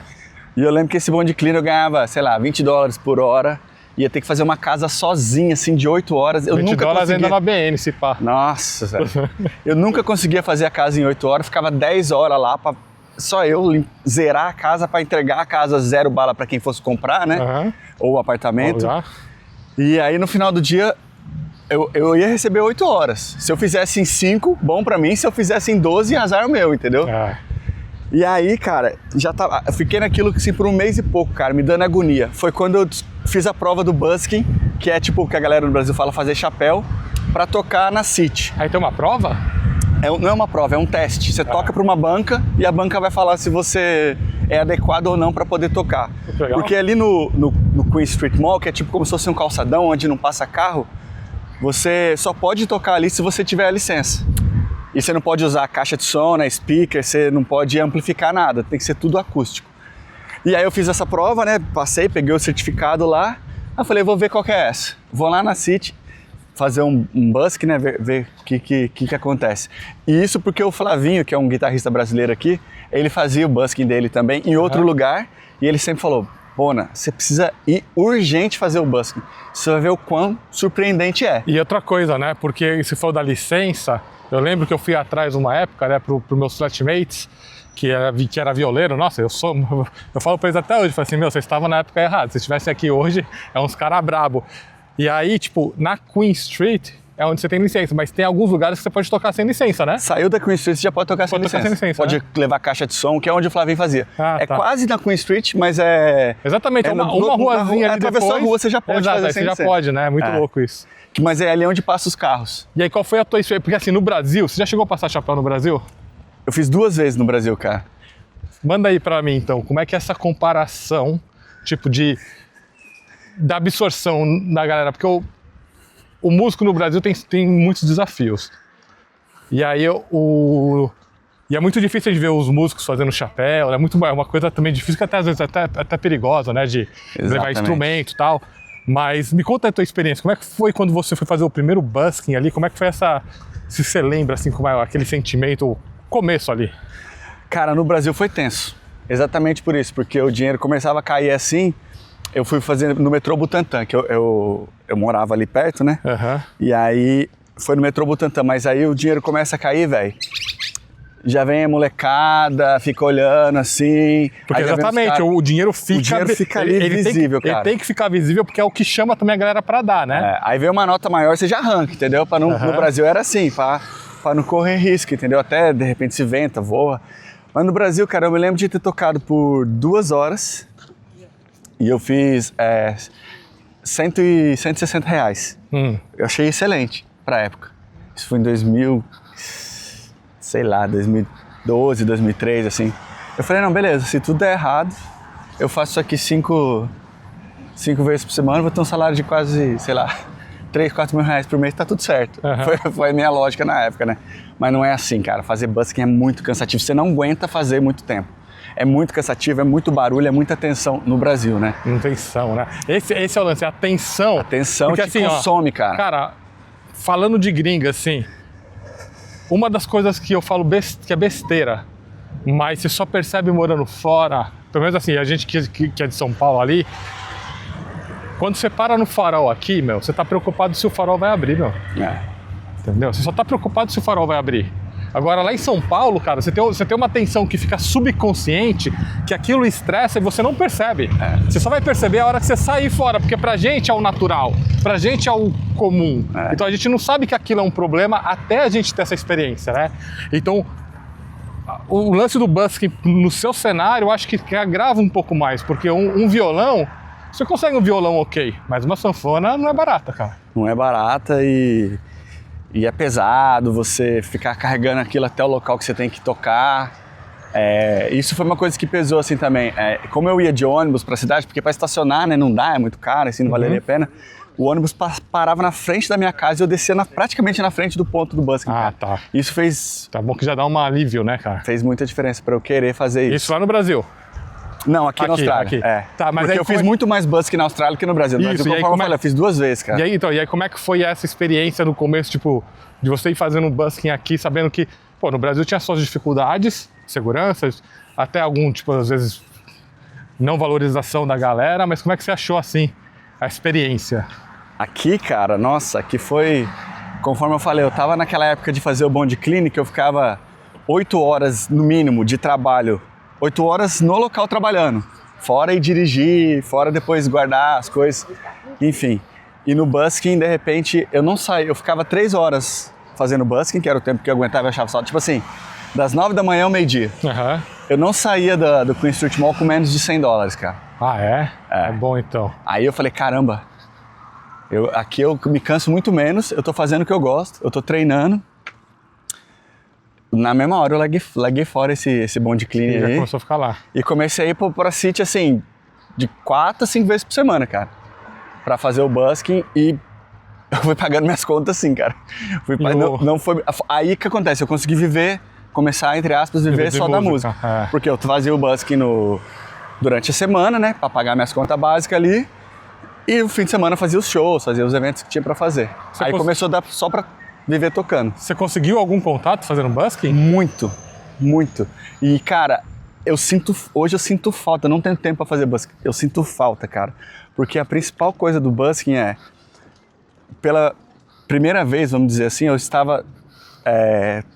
E eu lembro que esse bonde clean eu ganhava, sei lá, $20 por hora. Ia ter que fazer uma casa sozinha, assim, de 8 horas. Eu nunca conseguia... ainda na BN, se pá. Nossa, velho. Eu nunca conseguia fazer a casa em 8 horas, ficava 10 horas lá pra só eu zerar a casa para entregar a casa 0 bala para quem fosse comprar, né? Ou apartamento. E aí no final do dia eu ia receber 8 horas. Se eu fizesse em 5, bom para mim. Se eu fizesse em 12, azar meu, entendeu? E aí, cara, eu fiquei naquilo assim por 1 mês e pouco, cara, me dando agonia. Foi quando eu fiz a prova do busking, que é tipo o que a galera no Brasil fala, fazer chapéu, para tocar na City. Aí tem uma prova? Não é uma prova, é um teste. Você toca para uma banca e a banca vai falar se você é adequado ou não para poder tocar. Porque ali no Queen Street Mall, que é tipo como se fosse um calçadão onde não passa carro, você só pode tocar ali se você tiver a licença. E você não pode usar caixa de som, né, speaker, você não pode amplificar nada, tem que ser tudo acústico. E aí eu fiz essa prova, né, passei, peguei o certificado lá, Aí eu falei, vou ver qual que é essa. Vou lá na City, fazer um busking, né, ver o que acontece. E isso porque o Flavinho, que é um guitarrista brasileiro aqui, ele fazia o busking dele também em outro lugar, e ele sempre falou, Bona, você precisa ir urgente fazer o busking. Você vai ver o quão surpreendente é. E outra coisa, né, porque se for da licença, eu lembro que eu fui atrás uma época, né, pro meus flatmates, que era violeiro, nossa, eu falo pra eles até hoje, falei assim, meu, vocês estavam na época errada, se estivessem aqui hoje, é uns caras brabo. E aí, tipo, na Queen Street é onde você tem licença, mas tem alguns lugares que você pode tocar sem licença, né? Saiu da Queen Street, você já pode tocar sem licença. Pode né? levar caixa de som, que é onde o Flavinho fazia. Ah, tá. Quase na Queen Street, mas é... Exatamente, uma ruazinha ali atravessou depois. a rua, você já pode fazer aí sem você licença. já pode, né? É muito louco isso. Mas é ali onde passa os carros. E aí, qual foi a tua experiência? Porque assim, no Brasil, você já chegou a passar chapéu no Brasil? Eu fiz 2 vezes no Brasil, cara. Manda aí pra mim, então, como é que é essa comparação, tipo, da absorção da galera? Porque o músico no Brasil tem muitos desafios. E aí, e é muito difícil de ver os músicos fazendo chapéu, é uma coisa também difícil, que até às vezes até perigosa, né, de levar instrumento e tal. Mas me conta a tua experiência, como é que foi quando você foi fazer o primeiro busking ali? Como é que foi se você lembra, assim, como é aquele sentimento, o começo ali? Cara, no Brasil foi tenso. Exatamente por isso, porque o dinheiro começava a cair assim. Eu fui fazer no metrô Butantã, que eu morava ali perto, né? Uhum. E aí foi no metrô Butantã, mas aí o dinheiro começa a cair, velho. Já vem a molecada, fica olhando assim. Porque exatamente, o dinheiro fica ali visível, cara. Ele tem que ficar visível porque é o que chama também a galera pra dar, né? Aí vem uma nota maior, você já arranca, entendeu? No Brasil era assim, pra não correr risco, entendeu? Até de repente se venta, voa. Mas no Brasil, cara, eu me lembro de ter tocado por 2 horas e eu fiz 160 reais. Eu achei excelente pra época. Isso foi em 2012, 2013, assim. Eu falei, não, beleza, se tudo der errado, eu faço isso aqui 5 vezes por semana, vou ter um salário de quase, 3, 4 mil reais por mês, tá tudo certo. Foi a minha lógica na época, né? Mas não é assim, cara. Fazer busking é muito cansativo. Você não aguenta fazer muito tempo. É muito cansativo, é muito barulho, é muita tensão no Brasil, né? Tensão, né? Esse é o lance, a tensão. A tensão porque, te assim, consome, cara. Cara, falando de gringa, assim, uma das coisas que eu falo que é besteira, mas você só percebe morando fora, pelo menos assim, a gente que é de São Paulo ali, quando você para no farol aqui, meu, você tá preocupado se o farol vai abrir, meu. Entendeu? Você só tá preocupado se o farol vai abrir. Agora, lá em São Paulo, cara, você tem uma tensão que fica subconsciente, que aquilo estressa e você não percebe. Você só vai perceber a hora que você sair fora, porque pra gente é o natural, pra gente é o comum. Então a gente não sabe que aquilo é um problema até a gente ter essa experiência, né? Então, o lance do busking no seu cenário, eu acho que agrava um pouco mais, porque um violão, você consegue um violão ok, mas uma sanfona não é barata, cara. Não é barata e é pesado você ficar carregando aquilo até o local que você tem que tocar. Isso foi uma coisa que pesou assim também. Como eu ia de ônibus pra cidade, porque pra estacionar, né, não dá, é muito caro, assim, não valeria a pena. O ônibus parava na frente da minha casa e eu descia praticamente na frente do ponto do busking. Ah, tá. Isso fez... Tá bom que já dá um alívio, né, cara? Fez muita diferença pra eu querer fazer isso. Isso lá no Brasil? Não, aqui na Austrália. Aqui. Tá, mas porque aí eu fiz muito mais busking na Austrália que no Brasil. No Brasil, como eu falei, eu fiz 2 vezes, cara. E aí, como é que foi essa experiência no começo, tipo, de você ir fazendo um busking aqui, sabendo que, pô, no Brasil tinha suas dificuldades, seguranças, até algum, tipo, às vezes, não valorização da galera, mas como é que você achou, assim, a experiência? Aqui, cara, nossa, aqui foi... Conforme eu falei, eu tava naquela época de fazer o Bond Clinic, eu ficava 8 horas, no mínimo, de trabalho. 8 horas no local trabalhando. Fora ir dirigir, fora depois guardar as coisas, enfim. E no busking, de repente, eu não saí, eu ficava 3 horas fazendo busking, que era o tempo que eu aguentava e achava salto. Tipo assim, das 9 da manhã ao meio-dia. Eu não saía do Queen Street Mall com menos de $100, cara. Ah, é? É bom, então. Aí eu falei, caramba, aqui eu me canso muito menos, eu tô fazendo o que eu gosto, eu tô treinando. Na mesma hora eu larguei fora esse Bond Clean aí. Já começou a ficar lá. E comecei a ir pra City, assim, de 4 a 5 vezes por semana, cara. Pra fazer o busking e eu fui pagando minhas contas assim, cara. Não foi... Aí que acontece, eu consegui começar, entre aspas, viver só da música. Porque eu fazia o busking durante a semana, né, pra pagar minhas contas básicas ali. E no fim de semana fazia os shows, fazia os eventos que tinha pra fazer. Aí começou a dar só pra viver tocando. Você conseguiu algum contato fazendo busking? Muito, muito. E, cara, hoje eu sinto falta, eu não tenho tempo pra fazer busking. Eu sinto falta, cara. Porque a principal coisa do busking é, pela primeira vez, vamos dizer assim, eu estava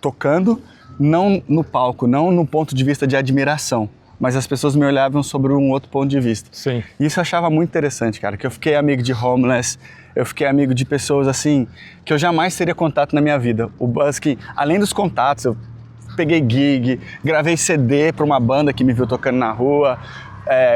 tocando, não no palco, não no ponto de vista de admiração, mas as pessoas me olhavam sobre um outro ponto de vista. Sim. E isso eu achava muito interessante, cara, que eu fiquei amigo de homeless, eu fiquei amigo de pessoas assim, que eu jamais teria contato na minha vida. O busking, além dos contatos, eu peguei gig, gravei CD para uma banda que me viu tocando na rua,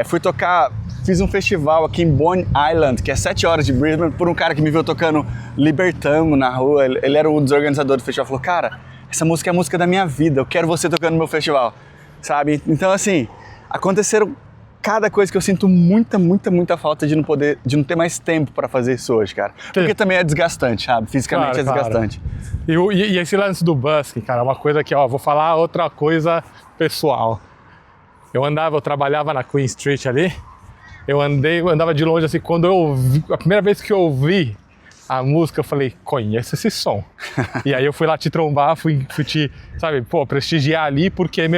fui tocar, fiz um festival aqui em Bonny Island, que é 7 horas de Brisbane, por um cara que me viu tocando Libertango na rua. Ele era um dos organizadores do festival, falou, cara, essa música é a música da minha vida, eu quero você tocando no meu festival, sabe? Então assim, aconteceram cada coisa que eu sinto muita falta de não ter mais tempo para fazer isso hoje, cara. Porque também é desgastante, sabe? Fisicamente é desgastante. E esse lance do busking, cara, é uma coisa que, vou falar outra coisa pessoal. Eu trabalhava na Queen Street ali, eu andava de longe assim, quando eu ouvi, a primeira vez que eu ouvi a música, eu falei, conheço esse som. E aí eu fui lá te trombar, fui te, sabe, prestigiar ali, porque,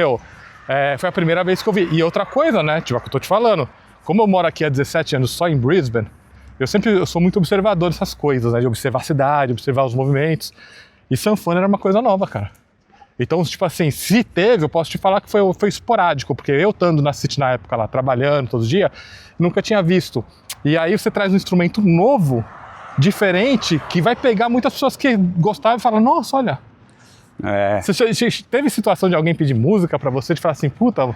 foi a primeira vez que eu vi. E outra coisa, né, tipo, que eu tô te falando, como eu moro aqui há 17 anos só em Brisbane, eu sou muito observador dessas coisas, né, de observar a cidade, observar os movimentos, e sanfona era uma coisa nova, cara. Então, tipo assim, se teve, eu posso te falar que foi esporádico, porque eu estando na City na época lá, trabalhando todo dia, nunca tinha visto. E aí você traz um instrumento novo, diferente, que vai pegar muitas pessoas que gostavam e falam, nossa, olha. Você teve situação de alguém pedir música pra você, de falar assim, puta,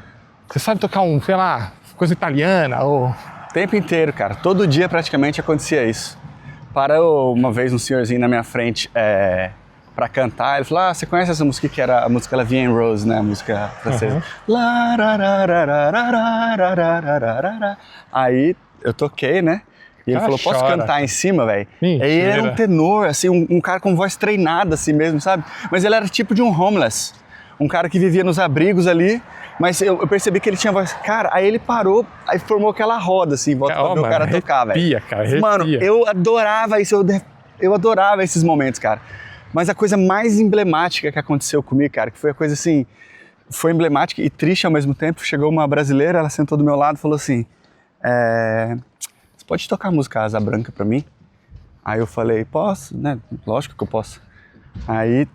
você sabe tocar sei lá, coisa italiana, ou... O tempo inteiro, cara. Todo dia praticamente acontecia isso. Parou uma vez um senhorzinho na minha frente, pra cantar, ele falou, você conhece essa música que era a música La Vie en Rose, né, a música francesa. Aí eu toquei, né, e ele falou, posso cantar em cima, velho? Aí ele era um tenor, assim, um cara com voz treinada assim mesmo, sabe? Mas ele era tipo de um homeless, um cara que vivia nos abrigos ali, mas eu percebi que ele tinha voz, cara, aí ele parou, aí formou aquela roda assim, volta pra ver o cara tocar, velho. Mano, eu adorava isso, eu adorava esses momentos, cara. Mas a coisa mais emblemática que aconteceu comigo, cara, que foi a coisa assim, foi emblemática e triste ao mesmo tempo, chegou uma brasileira, ela sentou do meu lado e falou assim, você pode tocar a música Asa Branca pra mim? Aí eu falei, posso, né, lógico que eu posso. Aí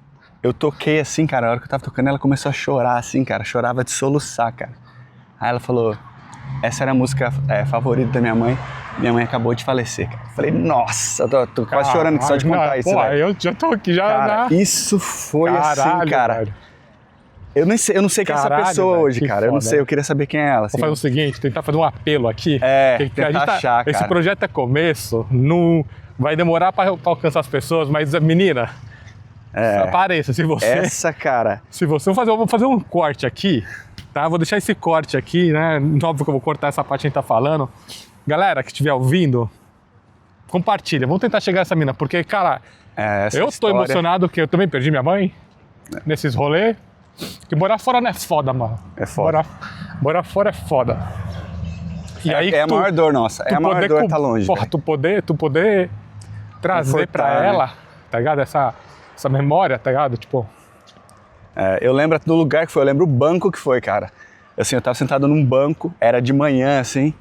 eu toquei assim, cara, a hora que eu tava tocando ela começou a chorar assim, cara, chorava de soluçar, cara. Aí ela falou, essa era a música favorita da minha mãe acabou de falecer, cara. Falei, nossa, tô quase chorando aqui só de contar isso, velho. Eu já tô aqui, já... Cara, isso foi assim, cara. Velho. Eu não sei quem é essa pessoa hoje, cara. Eu não sei, eu queria saber quem é ela. Assim. Vou fazer o seguinte, tentar fazer um apelo aqui. Tentar achar, cara. Esse projeto é começo, não vai demorar pra alcançar as pessoas, mas, menina, apareça, se você... Essa, cara... Se você... Vou fazer um corte aqui, tá? Vou deixar esse corte aqui, né? Óbvio que eu vou cortar essa parte que a gente tá falando. Galera que estiver ouvindo, compartilha. Vamos tentar chegar nessa mina, porque, cara, eu estou emocionado que eu também perdi minha mãe nesses rolês. Que morar fora não é foda, mano. É foda. Morar fora é foda. E aí a maior dor nossa. É a maior dor tá longe. Porra, tu poder trazer pra ela, tá ligado? Essa memória, tá ligado? Tipo... eu lembro do lugar que foi, eu lembro o banco que foi, cara. Assim, eu tava sentado num banco, era de manhã, assim,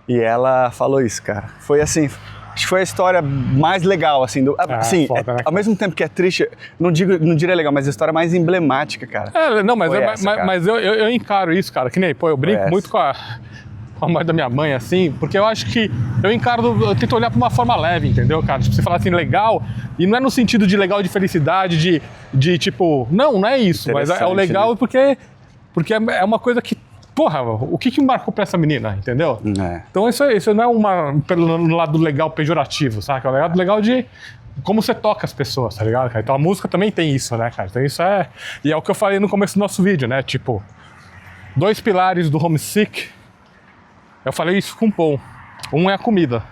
e ela falou isso, cara. Foi assim, acho que foi a história mais legal, assim, assim, foda, né, ao mesmo tempo que é triste, não diria legal, mas a história mais emblemática, cara. Não, mas eu encaro isso, cara, que nem, eu brinco muito com a mãe da minha mãe, assim, porque eu acho que eu tento olhar pra uma forma leve, entendeu, cara? Tipo, você falar assim, legal, e não é no sentido de legal de felicidade, de tipo, não é isso, mas é o legal, né? porque é uma coisa que, porra, o que marcou pra essa menina, entendeu? Então isso não é pelo lado legal pejorativo, sabe? É o lado legal de como você toca as pessoas, tá ligado, cara? Então a música também tem isso, né, cara? Então isso e é o que eu falei no começo do nosso vídeo, né? Tipo, 2 pilares do Homesick, eu falei isso com o Paul. Um é a comida.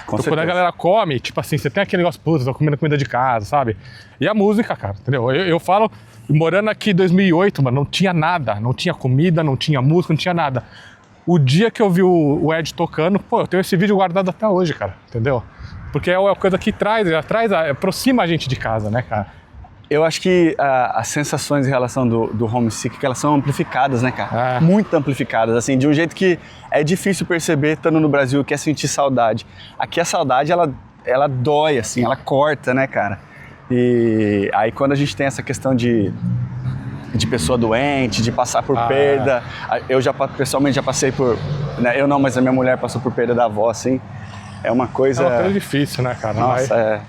Com então, quando a galera come, tipo assim, você tem aquele negócio, puta, tô comendo comida de casa, sabe? E a música, cara, entendeu? Eu falo, morando aqui em 2008, mano, não tinha nada. Não tinha comida, não tinha música, não tinha nada. o dia que eu vi o Ed tocando, pô, eu tenho esse vídeo guardado até hoje, cara, entendeu? Porque é uma coisa que aproxima a gente de casa, né, cara? Eu acho que as sensações em relação do homesick, que elas são amplificadas, né, cara? Muito amplificadas, assim, de um jeito que é difícil perceber estando no Brasil, que é sentir saudade. Aqui a saudade, ela dói, assim, ela corta, né, cara? E aí quando a gente tem essa questão de pessoa doente, de passar por perda, eu pessoalmente já passei por, né, eu não, mas a minha mulher passou por perda da avó, assim, é uma coisa... É uma coisa difícil, né, cara? Nossa,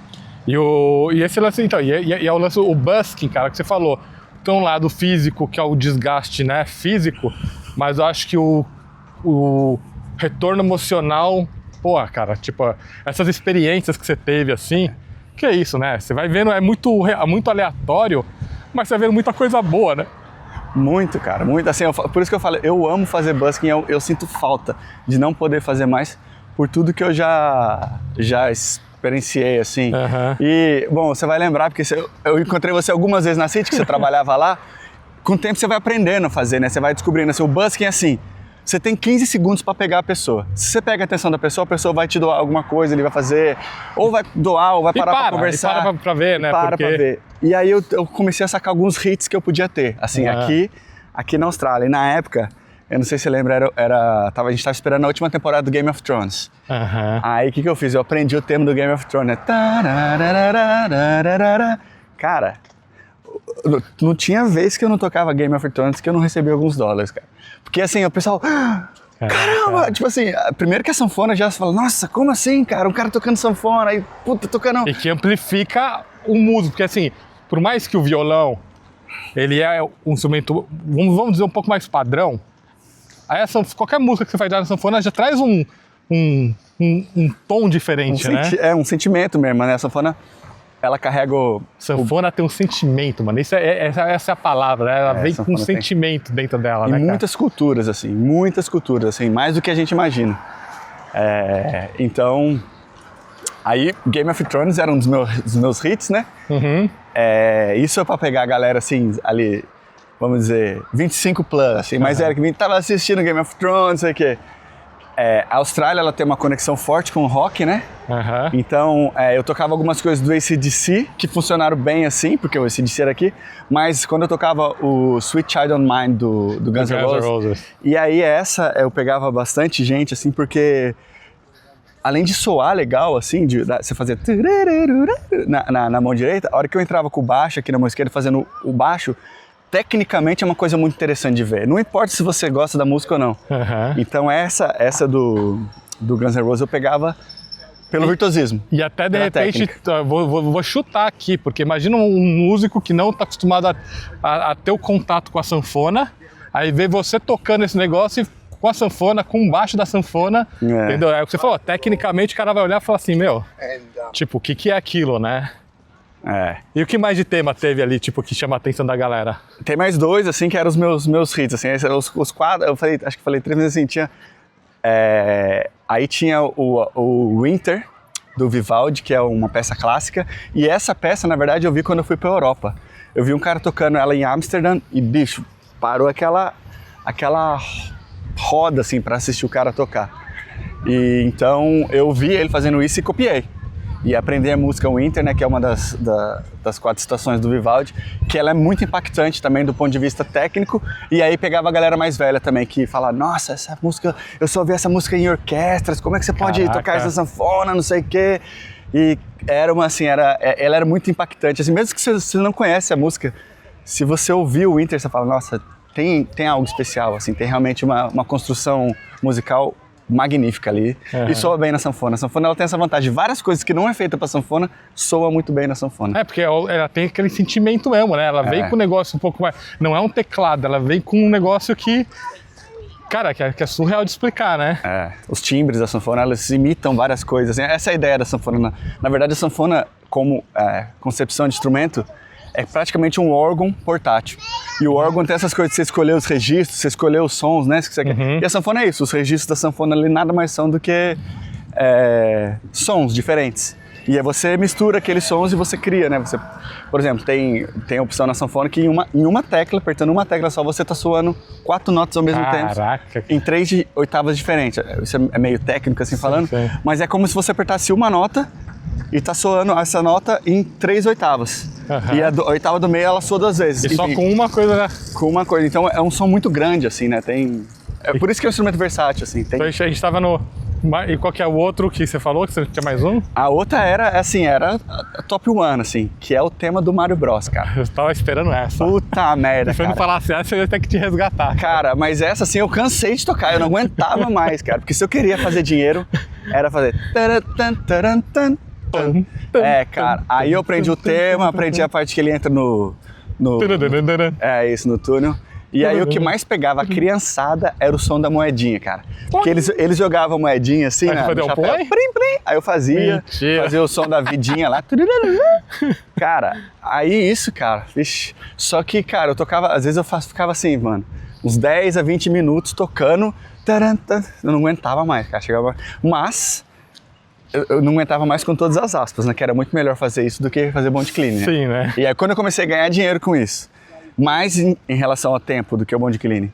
E esse lance, então, é o lance, o busking, cara, que você falou. Tem um lado físico, que é o desgaste, né, físico, mas eu acho que o retorno emocional, pô, cara, tipo, essas experiências que você teve, assim, que é isso, né? Você vai vendo, é muito aleatório, mas você vai vendo muita coisa boa, né? Muito, cara, muito, assim, por isso que eu falo, eu amo fazer busking, eu sinto falta de não poder fazer mais por tudo que eu já experienciei, assim. E, bom, você vai lembrar, porque eu encontrei você algumas vezes na City, que você trabalhava lá, com o tempo você vai aprendendo a fazer, né? Você vai descobrindo, assim, o busking é assim, você tem 15 segundos para pegar a pessoa. Se você pega a atenção da pessoa, a pessoa vai te doar alguma coisa, ele vai fazer, ou vai doar, ou vai parar para conversar. E para pra ver, né? Para pra ver. E aí eu comecei a sacar alguns hits que eu podia ter, assim, aqui na Austrália. E na época, eu não sei se você lembra, a gente estava esperando a última temporada do Game of Thrones. Aí o que eu fiz? Eu aprendi o tema do Game of Thrones, né? Cara, não tinha vez que eu não tocava Game of Thrones que eu não recebia alguns dólares, cara. Porque assim, o pessoal... Caramba! Tipo assim, primeiro que a sanfona já fala, nossa, como assim, cara? Um cara tocando sanfona, aí, puta, tocando... E que amplifica o músico, porque assim, por mais que o violão, ele é um instrumento, vamos dizer, um pouco mais padrão, aí qualquer música que você faz na sanfona já traz um tom diferente, né? É um sentimento mesmo, né? A sanfona, ela carrega Sanfona tem um sentimento, mano. Essa é a palavra, né? Ela vem com um sentimento dentro dela, né, muitas culturas, assim, mais do que a gente imagina. Então, aí Game of Thrones era um dos meus hits, né? Isso é pra pegar a galera, assim, ali, vamos dizer, 25 plus, assim, mais velho que tava assistindo Game of Thrones, não sei o quê. A Austrália, ela tem uma conexão forte com o rock, né? Então, eu tocava algumas coisas do AC/DC, que funcionaram bem assim, porque o AC/DC era aqui, mas quando eu tocava o Sweet Child O' Mine do Guns N' Roses, e aí eu pegava bastante gente, assim, porque além de soar legal, assim, você fazer na mão direita, a hora que eu entrava com o baixo aqui na mão esquerda, fazendo o baixo, tecnicamente é uma coisa muito interessante de ver. Não importa se você gosta da música ou não. Então essa do Guns N' Roses eu pegava pelo virtuosismo. E até de repente, vou chutar aqui, porque imagina um músico que não está acostumado a ter o contato com a sanfona, aí vê você tocando esse negócio com a sanfona, com o baixo da sanfona, entendeu? É o que você falou, tecnicamente o cara vai olhar e falar assim, meu, tipo, o que é aquilo, né? E o que mais de tema teve ali, tipo, que chama a atenção da galera? Tem mais dois, assim, que eram os meus hits, assim, os quadros, acho que falei três vezes assim, tinha... aí tinha o Winter, do Vivaldi, que é uma peça clássica, e essa peça, na verdade, eu vi quando eu fui pra Europa. Eu vi um cara tocando ela em Amsterdã e, bicho, parou aquela roda, assim, pra assistir o cara tocar. E então, eu vi ele fazendo isso e copiei. E aprender a música Winter, né, que é uma das 4 estações do Vivaldi, que ela é muito impactante também do ponto de vista técnico, e aí pegava a galera mais velha também, que falava, nossa, essa música, eu só ouvi essa música em orquestras, como é que você pode tocar essa sanfona, não sei o quê, e era uma assim, ela era muito impactante, assim, mesmo que você não conhece a música, se você ouvir o Winter, você fala, nossa, tem algo especial, assim, tem realmente uma construção musical magnífica ali, e soa bem na sanfona. A sanfona ela tem essa vantagem, várias coisas que não é feita pra sanfona, soa muito bem na sanfona. Porque ela tem aquele sentimento mesmo, né? Ela vem com um negócio um pouco mais... Não é um teclado, ela vem com um negócio que... Cara, que é surreal de explicar, né? Os timbres da sanfona, elas imitam várias coisas. Essa é a ideia da sanfona. Na verdade, a sanfona, como concepção de instrumento, é praticamente um órgão portátil. E o órgão tem essas coisas, você escolher os registros, você escolher os sons, né? E a sanfona é isso, os registros da sanfona ali nada mais são do que sons diferentes. E aí você mistura aqueles sons e você cria, né? Você, por exemplo, tem a opção na sanfona que em uma tecla, apertando uma tecla só, você tá soando 4 notas ao mesmo tempo. Caraca. Em 3 oitavas diferentes. Isso é meio técnico assim falando, sim. mas é como se você apertasse uma nota e tá soando essa nota em 3 oitavas. E a oitava do meio ela soa 2 vezes. E Enfim, só com uma coisa, né? com uma coisa. Então é um som muito grande, assim, né? É por isso que é um instrumento versátil, assim. Então a gente tava no... E qual que é o outro que você falou? Que você tinha mais um? A outra era a top one, assim, que é o tema do Mario Bros, cara. Eu tava esperando essa. Puta merda, Se eu não cara. falasse essa, eu ia ter que te resgatar. Cara, mas essa, assim, eu cansei de tocar, eu não aguentava mais, cara. Porque se eu queria fazer dinheiro, era fazer... É, cara, aí eu aprendi o tema, aprendi a parte que ele entra no isso, no túnel. E aí o que mais pegava a criançada era o som da moedinha, cara. Porque eles jogavam moedinha assim, Aí né, você no deu chapéu, play? plim, plim. Aí eu fazia o som da vidinha lá. Cara, aí isso, cara, vixe. Só que, cara, eu tocava, às vezes ficava assim, mano, uns 10 a 20 minutos tocando, eu não aguentava mais, cara, chegava... Mas... Eu não aguentava mais com todas as aspas, né? Que era muito melhor fazer isso do que fazer Bond Clean, né? Sim, né? E aí quando eu comecei a ganhar dinheiro com isso, mais em relação ao tempo do que o Bond Clean,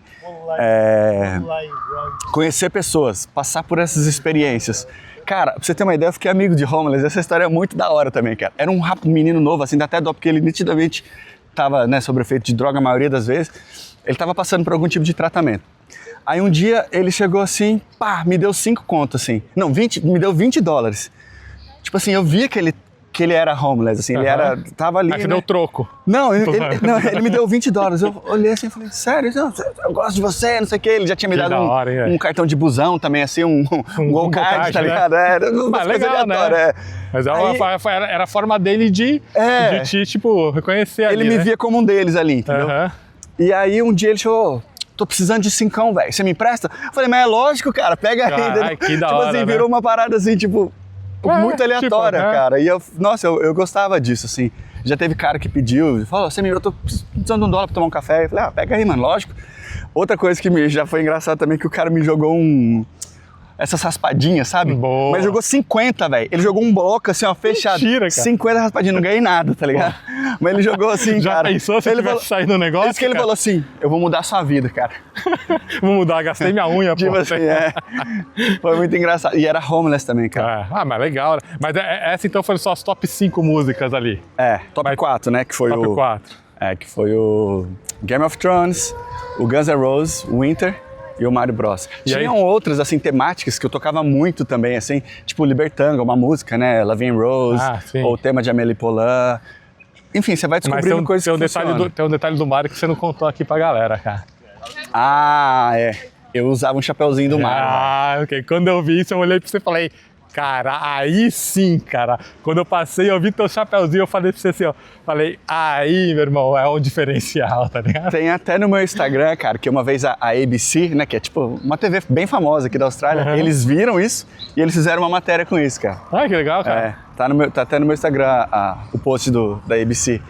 conhecer pessoas, passar por essas experiências. Cara, pra você ter uma ideia, eu fiquei amigo de Homeless, essa história é muito da hora também, cara. Era um menino novo, assim, dá até dó, porque ele nitidamente tava, né, sob efeito de droga a maioria das vezes. Ele tava passando por algum tipo de tratamento. Aí um dia ele chegou assim, pá, me deu 5 contos, assim. Não, 20, me deu $20. Tipo assim, eu via que ele era homeless, assim, ele tava ali, Aí você né? deu troco. Não, ele me deu $20. Eu olhei assim e falei, sério? Não, eu gosto de você, não sei o quê. Ele já tinha me dado um cartão de busão também, assim, um Gold Card, tá ligado? Né? Umas coisas legal, aleatórias, né? Mas era a forma dele de te, tipo, reconhecer ali, ele me via como um deles ali, entendeu? E aí um dia ele chegou... Tô precisando de 5, velho. Você me empresta? Eu falei, mas é lógico, cara, pega ainda. Ai, que da tipo hora, assim, né? virou uma parada assim, tipo, muito aleatória, tipo, cara. E eu gostava disso, assim. Já teve cara que pediu, falou, eu tô precisando de $1 pra tomar um café. Eu falei, pega aí, mano, lógico. Outra coisa que já foi engraçado também, que o cara me jogou essas raspadinhas, sabe? Boa. Mas jogou 50, velho. Ele jogou um bloco assim, ó, fechado. Mentira, cara. 50 raspadinhas, não ganhei nada, tá ligado? Mas ele jogou assim, Já cara. pensou se ele tivesse saído no negócio? Isso que ele falou assim, eu vou mudar a sua vida, cara. Vou mudar, gastei minha unha, Tipo pô. assim, foi muito engraçado. E era Homeless também, cara. Mas legal. Né? Mas essa então foram só as top 5 músicas ali. Top 4, né? Que foi top 4. Que foi o Game of Thrones, o Guns N' Roses, Winter e o Mario Bros. Tinham outras, assim, temáticas que eu tocava muito também, assim, tipo Libertanga, uma música, né? Lavin Rose, ou o tema de Amélie Poulain. Enfim, você vai descobrindo coisas que funcionam. Tem um detalhe do Mario que você não contou aqui pra galera, cara. Eu usava um chapeuzinho do Mario. Ok. Quando eu vi isso, eu olhei pra você e falei, cara, aí sim, cara. Quando eu passei, eu vi teu chapeuzinho, eu falei pra você assim, ó. Falei, aí, meu irmão, é um diferencial, tá ligado? Tem até no meu Instagram, cara, que uma vez a ABC, né, que é tipo uma TV bem famosa aqui da Austrália, eles viram isso e eles fizeram uma matéria com isso, cara. Que legal, cara. Tá até no meu Instagram o post da ABC.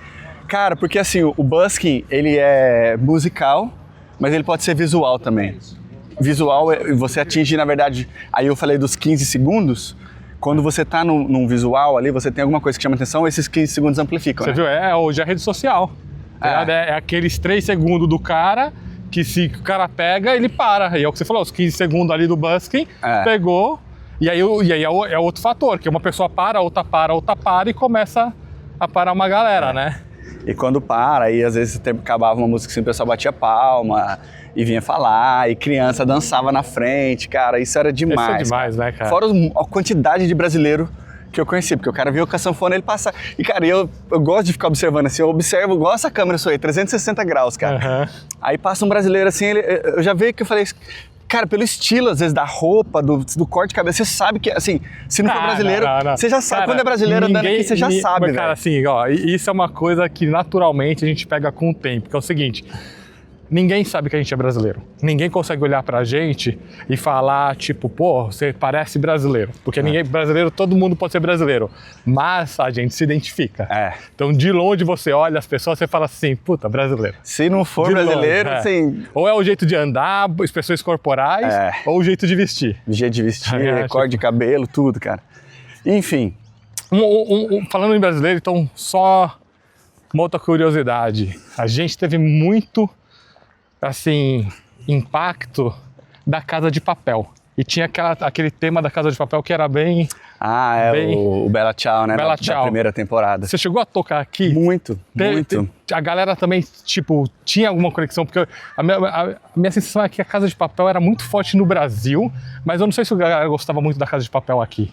Cara, porque assim, o busking, ele é musical, mas ele pode ser visual também. Visual, você atinge, na verdade, aí eu falei dos 15 segundos, quando você tá num visual ali, você tem alguma coisa que chama atenção, esses 15 segundos amplificam. Você viu? Hoje é a rede social. É aqueles 3 segundos do cara, que se o cara pega, ele para. E é o que você falou, os 15 segundos ali do busking, pegou, e aí é outro fator, que uma pessoa para, outra para e começa a parar uma galera, né? E quando para, aí às vezes acabava uma música assim, o pessoal batia palma e vinha falar, e criança dançava na frente, cara, isso era demais. Isso é demais, né, cara? Fora a quantidade de brasileiro que eu conheci, porque o cara viu com a sanfona, ele passa... E, cara, eu gosto de ficar observando assim, eu observo, igual essa câmera sua aí, 360 graus, cara. Aí passa um brasileiro assim, eu já vi que eu falei... Cara, pelo estilo, às vezes, da roupa, do corte de cabeça, você sabe que, assim, se não for brasileiro, você já sabe. Cara, quando é brasileiro andando aqui, você já sabe, velho. Cara, assim, ó, isso é uma coisa que naturalmente a gente pega com o tempo, que é o seguinte... Ninguém sabe que a gente é brasileiro. Ninguém consegue olhar pra gente e falar, tipo, pô, você parece brasileiro. Porque ninguém brasileiro, todo mundo pode ser brasileiro. Mas a gente se identifica. Então, de longe você olha as pessoas, você fala assim, puta, brasileiro. Se não for brasileiro, assim... Ou é o jeito de andar, expressões corporais, ou o jeito de vestir. O jeito de vestir, corte de cabelo, tudo, cara. Enfim, Falando em brasileiro, então, só uma outra curiosidade. A gente teve muito, assim, impacto da Casa de Papel. E tinha aquele tema da Casa de Papel que era bem... o Bella Ciao, né? Bella da Ciao. primeira temporada. Você chegou a tocar aqui? Muito. A galera também, tipo, tinha alguma conexão, porque a minha sensação é que a Casa de Papel era muito forte no Brasil, mas eu não sei se a galera gostava muito da Casa de Papel aqui.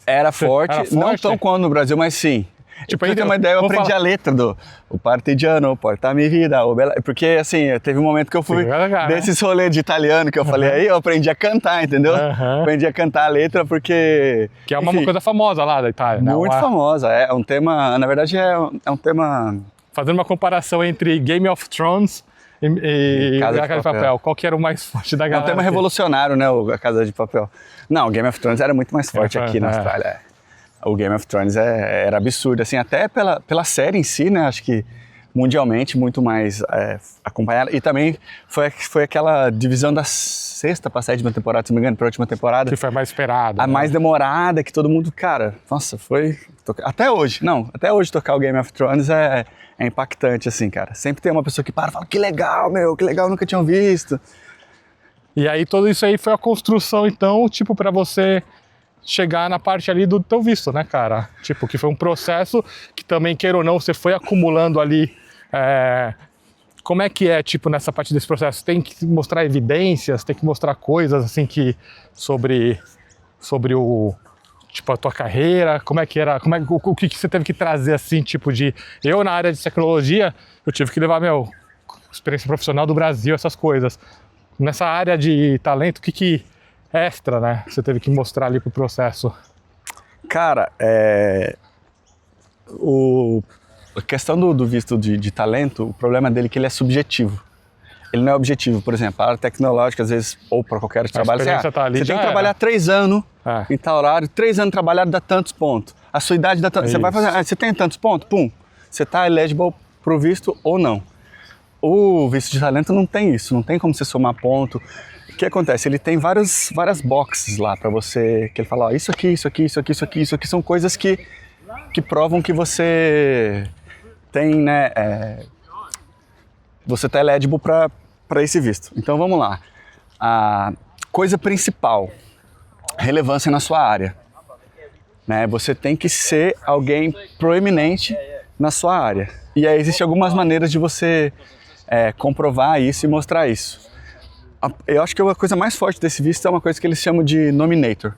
Era forte, não tão quanto no Brasil, mas sim. Tipo, pra ter uma ideia, eu aprendi a letra do O Partigiano, Porta Mi Vida, porque assim, teve um momento que eu fui desses rolês de italiano que eu falei aí, eu aprendi a cantar, entendeu? Aprendi a cantar a letra porque... Que é uma coisa famosa lá da Itália, né? Muito famosa, é um tema, na verdade é um tema... Fazendo uma comparação entre Game of Thrones e Casa de Papel, qual que era o mais forte da galera? É um tema revolucionário, né, a Casa de Papel. Não, o Game of Thrones era muito mais forte aqui na Austrália, O Game of Thrones era absurdo, assim, até pela série em si, né, acho que mundialmente muito mais acompanhada. E também foi aquela divisão da sexta para a sétima temporada, se não me engano, para a última temporada. Que foi a mais esperada. A mais demorada, que todo mundo, cara, nossa, foi... Até hoje tocar o Game of Thrones é impactante, assim, cara. Sempre tem uma pessoa que para e fala, que legal, nunca tinham visto. E aí tudo isso aí foi a construção, então, tipo, para você... chegar na parte ali do teu visto, né, cara? Tipo, que foi um processo que também, queira ou não, você foi acumulando ali. Como é que é, tipo, nessa parte desse processo? Tem que mostrar evidências, tem que mostrar coisas, assim, sobre tipo, a tua carreira, como é que era, o que você teve que trazer, assim, tipo de... Eu, na área de tecnologia, eu tive que levar, experiência profissional do Brasil, essas coisas. Nessa área de talento, o que extra, né? Você teve que mostrar ali pro processo. Cara, a questão do visto de talento, o problema dele é que ele é subjetivo. Ele não é objetivo. Por exemplo, a área tecnológica, às vezes, ou para qualquer trabalho, você tem que trabalhar 3 anos em tal horário, 3 anos trabalhado dá tantos pontos. A sua idade dá tantos. Você vai fazer, você tem tantos pontos? Pum, você está eligible pro visto ou não. O visto de talento não tem isso, não tem como você somar ponto. O que acontece? Ele tem várias boxes lá para você, que ele fala, ó, isso aqui são coisas que provam que você tem, né, você tá eligible para esse visto. Então vamos lá. A coisa principal, relevância na sua área, né? Você tem que ser alguém proeminente na sua área. E aí existem algumas maneiras de você comprovar isso e mostrar isso. Eu acho que a coisa mais forte desse visto é uma coisa que eles chamam de nominator,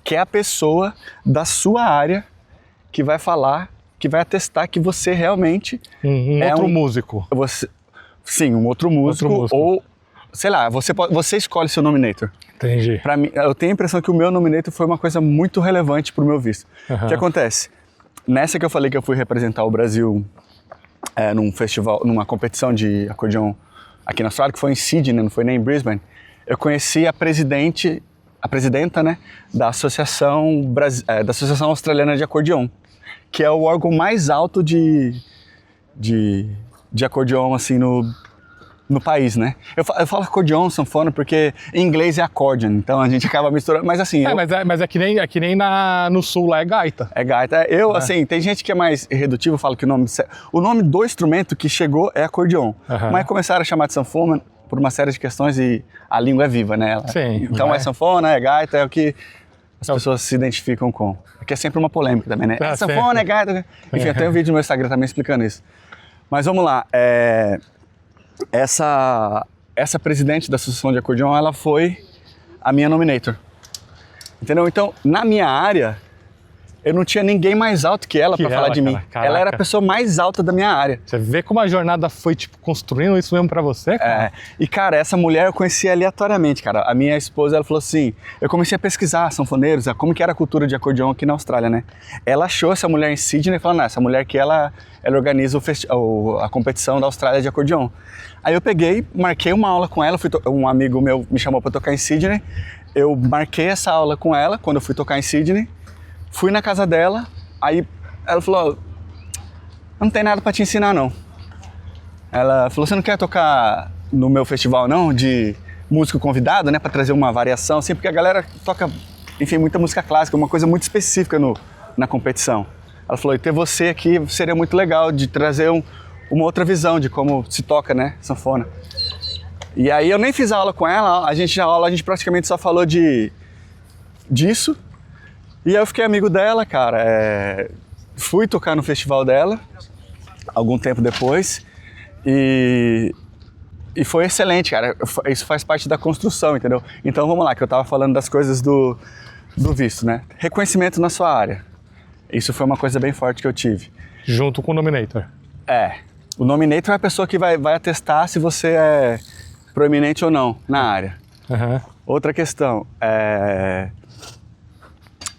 que é a pessoa da sua área que vai falar, que vai atestar que você realmente é outro músico. Sim, um outro músico, ou, sei lá, você escolhe seu nominator. Entendi. Pra mim, eu tenho a impressão que o meu nominator foi uma coisa muito relevante pro meu visto. O que acontece? Nessa que eu falei que eu fui representar o Brasil num festival, numa competição de acordeão aqui na Austrália, que foi em Sydney, não foi nem em Brisbane, eu conheci a presidenta, né, da Associação Australiana de Acordeão, que é o órgão mais alto de acordeão, assim, no país, né? Eu falo acordeão, sanfona, porque em inglês é accordion, então a gente acaba misturando, mas assim... Mas é que nem no sul lá é gaita. É gaita. Assim, tem gente que é mais irredutível, fala que o nome do instrumento que chegou é acordeão, mas começaram a chamar de sanfona por uma série de questões e a língua é viva, né? Sim. Então é sanfona, é gaita, é o que as pessoas se identificam com. Porque é sempre uma polêmica também, né? É sanfona, é gaita... Enfim, eu tenho um vídeo no meu Instagram também explicando isso. Mas vamos lá, essa presidente da Associação de Acordeão, ela foi a minha nominator. Entendeu? Então, na minha área, eu não tinha ninguém mais alto que ela para falar de mim. Caraca. Ela era a pessoa mais alta da minha área. Você vê como a jornada foi, tipo, construindo isso mesmo pra você, cara? E, cara, essa mulher eu conheci aleatoriamente, cara. A minha esposa, ela falou assim, eu comecei a pesquisar sanfoneiros, como que era a cultura de acordeão aqui na Austrália, né? Ela achou essa mulher em Sydney e falou, não, essa mulher aqui, ela organiza a competição da Austrália de acordeão. Aí eu peguei, marquei uma aula com ela, um amigo meu me chamou para tocar em Sydney, eu marquei essa aula com ela quando eu fui tocar em Sydney, fui na casa dela, aí ela falou, não tem nada para te ensinar não. Ela falou, você não quer tocar no meu festival não, de músico convidado, né, para trazer uma variação, assim, porque a galera toca, enfim, muita música clássica, uma coisa muito específica no na competição. Ela falou, e ter você aqui seria muito legal, de trazer uma outra visão de como se toca, né, sanfona. E aí eu nem fiz aula com ela, a gente praticamente só falou disso. E aí eu fiquei amigo dela, cara. Fui tocar no festival dela, algum tempo depois. E foi excelente, cara. Isso faz parte da construção, entendeu? Então vamos lá, que eu tava falando das coisas do visto, né? Reconhecimento na sua área. Isso foi uma coisa bem forte que eu tive. Junto com o Nominator. O Nominator é a pessoa que vai atestar se você é proeminente ou não na área. Uhum. Outra questão é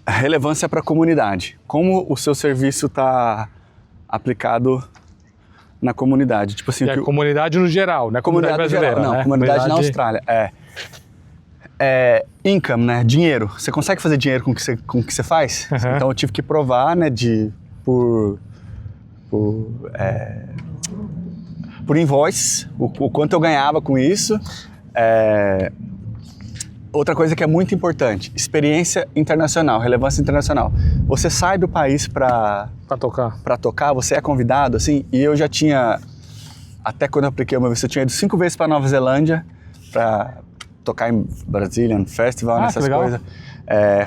a relevância para a comunidade. Como o seu serviço está aplicado na comunidade. Tipo assim, comunidade no geral, né? Comunidade brasileira, geral, não, né? comunidade na Austrália. Income, né? Dinheiro. Você consegue fazer dinheiro com o que você faz? Uhum. Então eu tive que provar, né? Por invoice, o quanto eu ganhava com isso. Outra coisa que é muito importante, experiência internacional, relevância internacional. Você sai do país para tocar, você é convidado, assim, e eu já tinha, até quando eu apliquei uma vez, eu tinha ido 5 vezes para Nova Zelândia para tocar em Brazilian Festival, nessas coisas.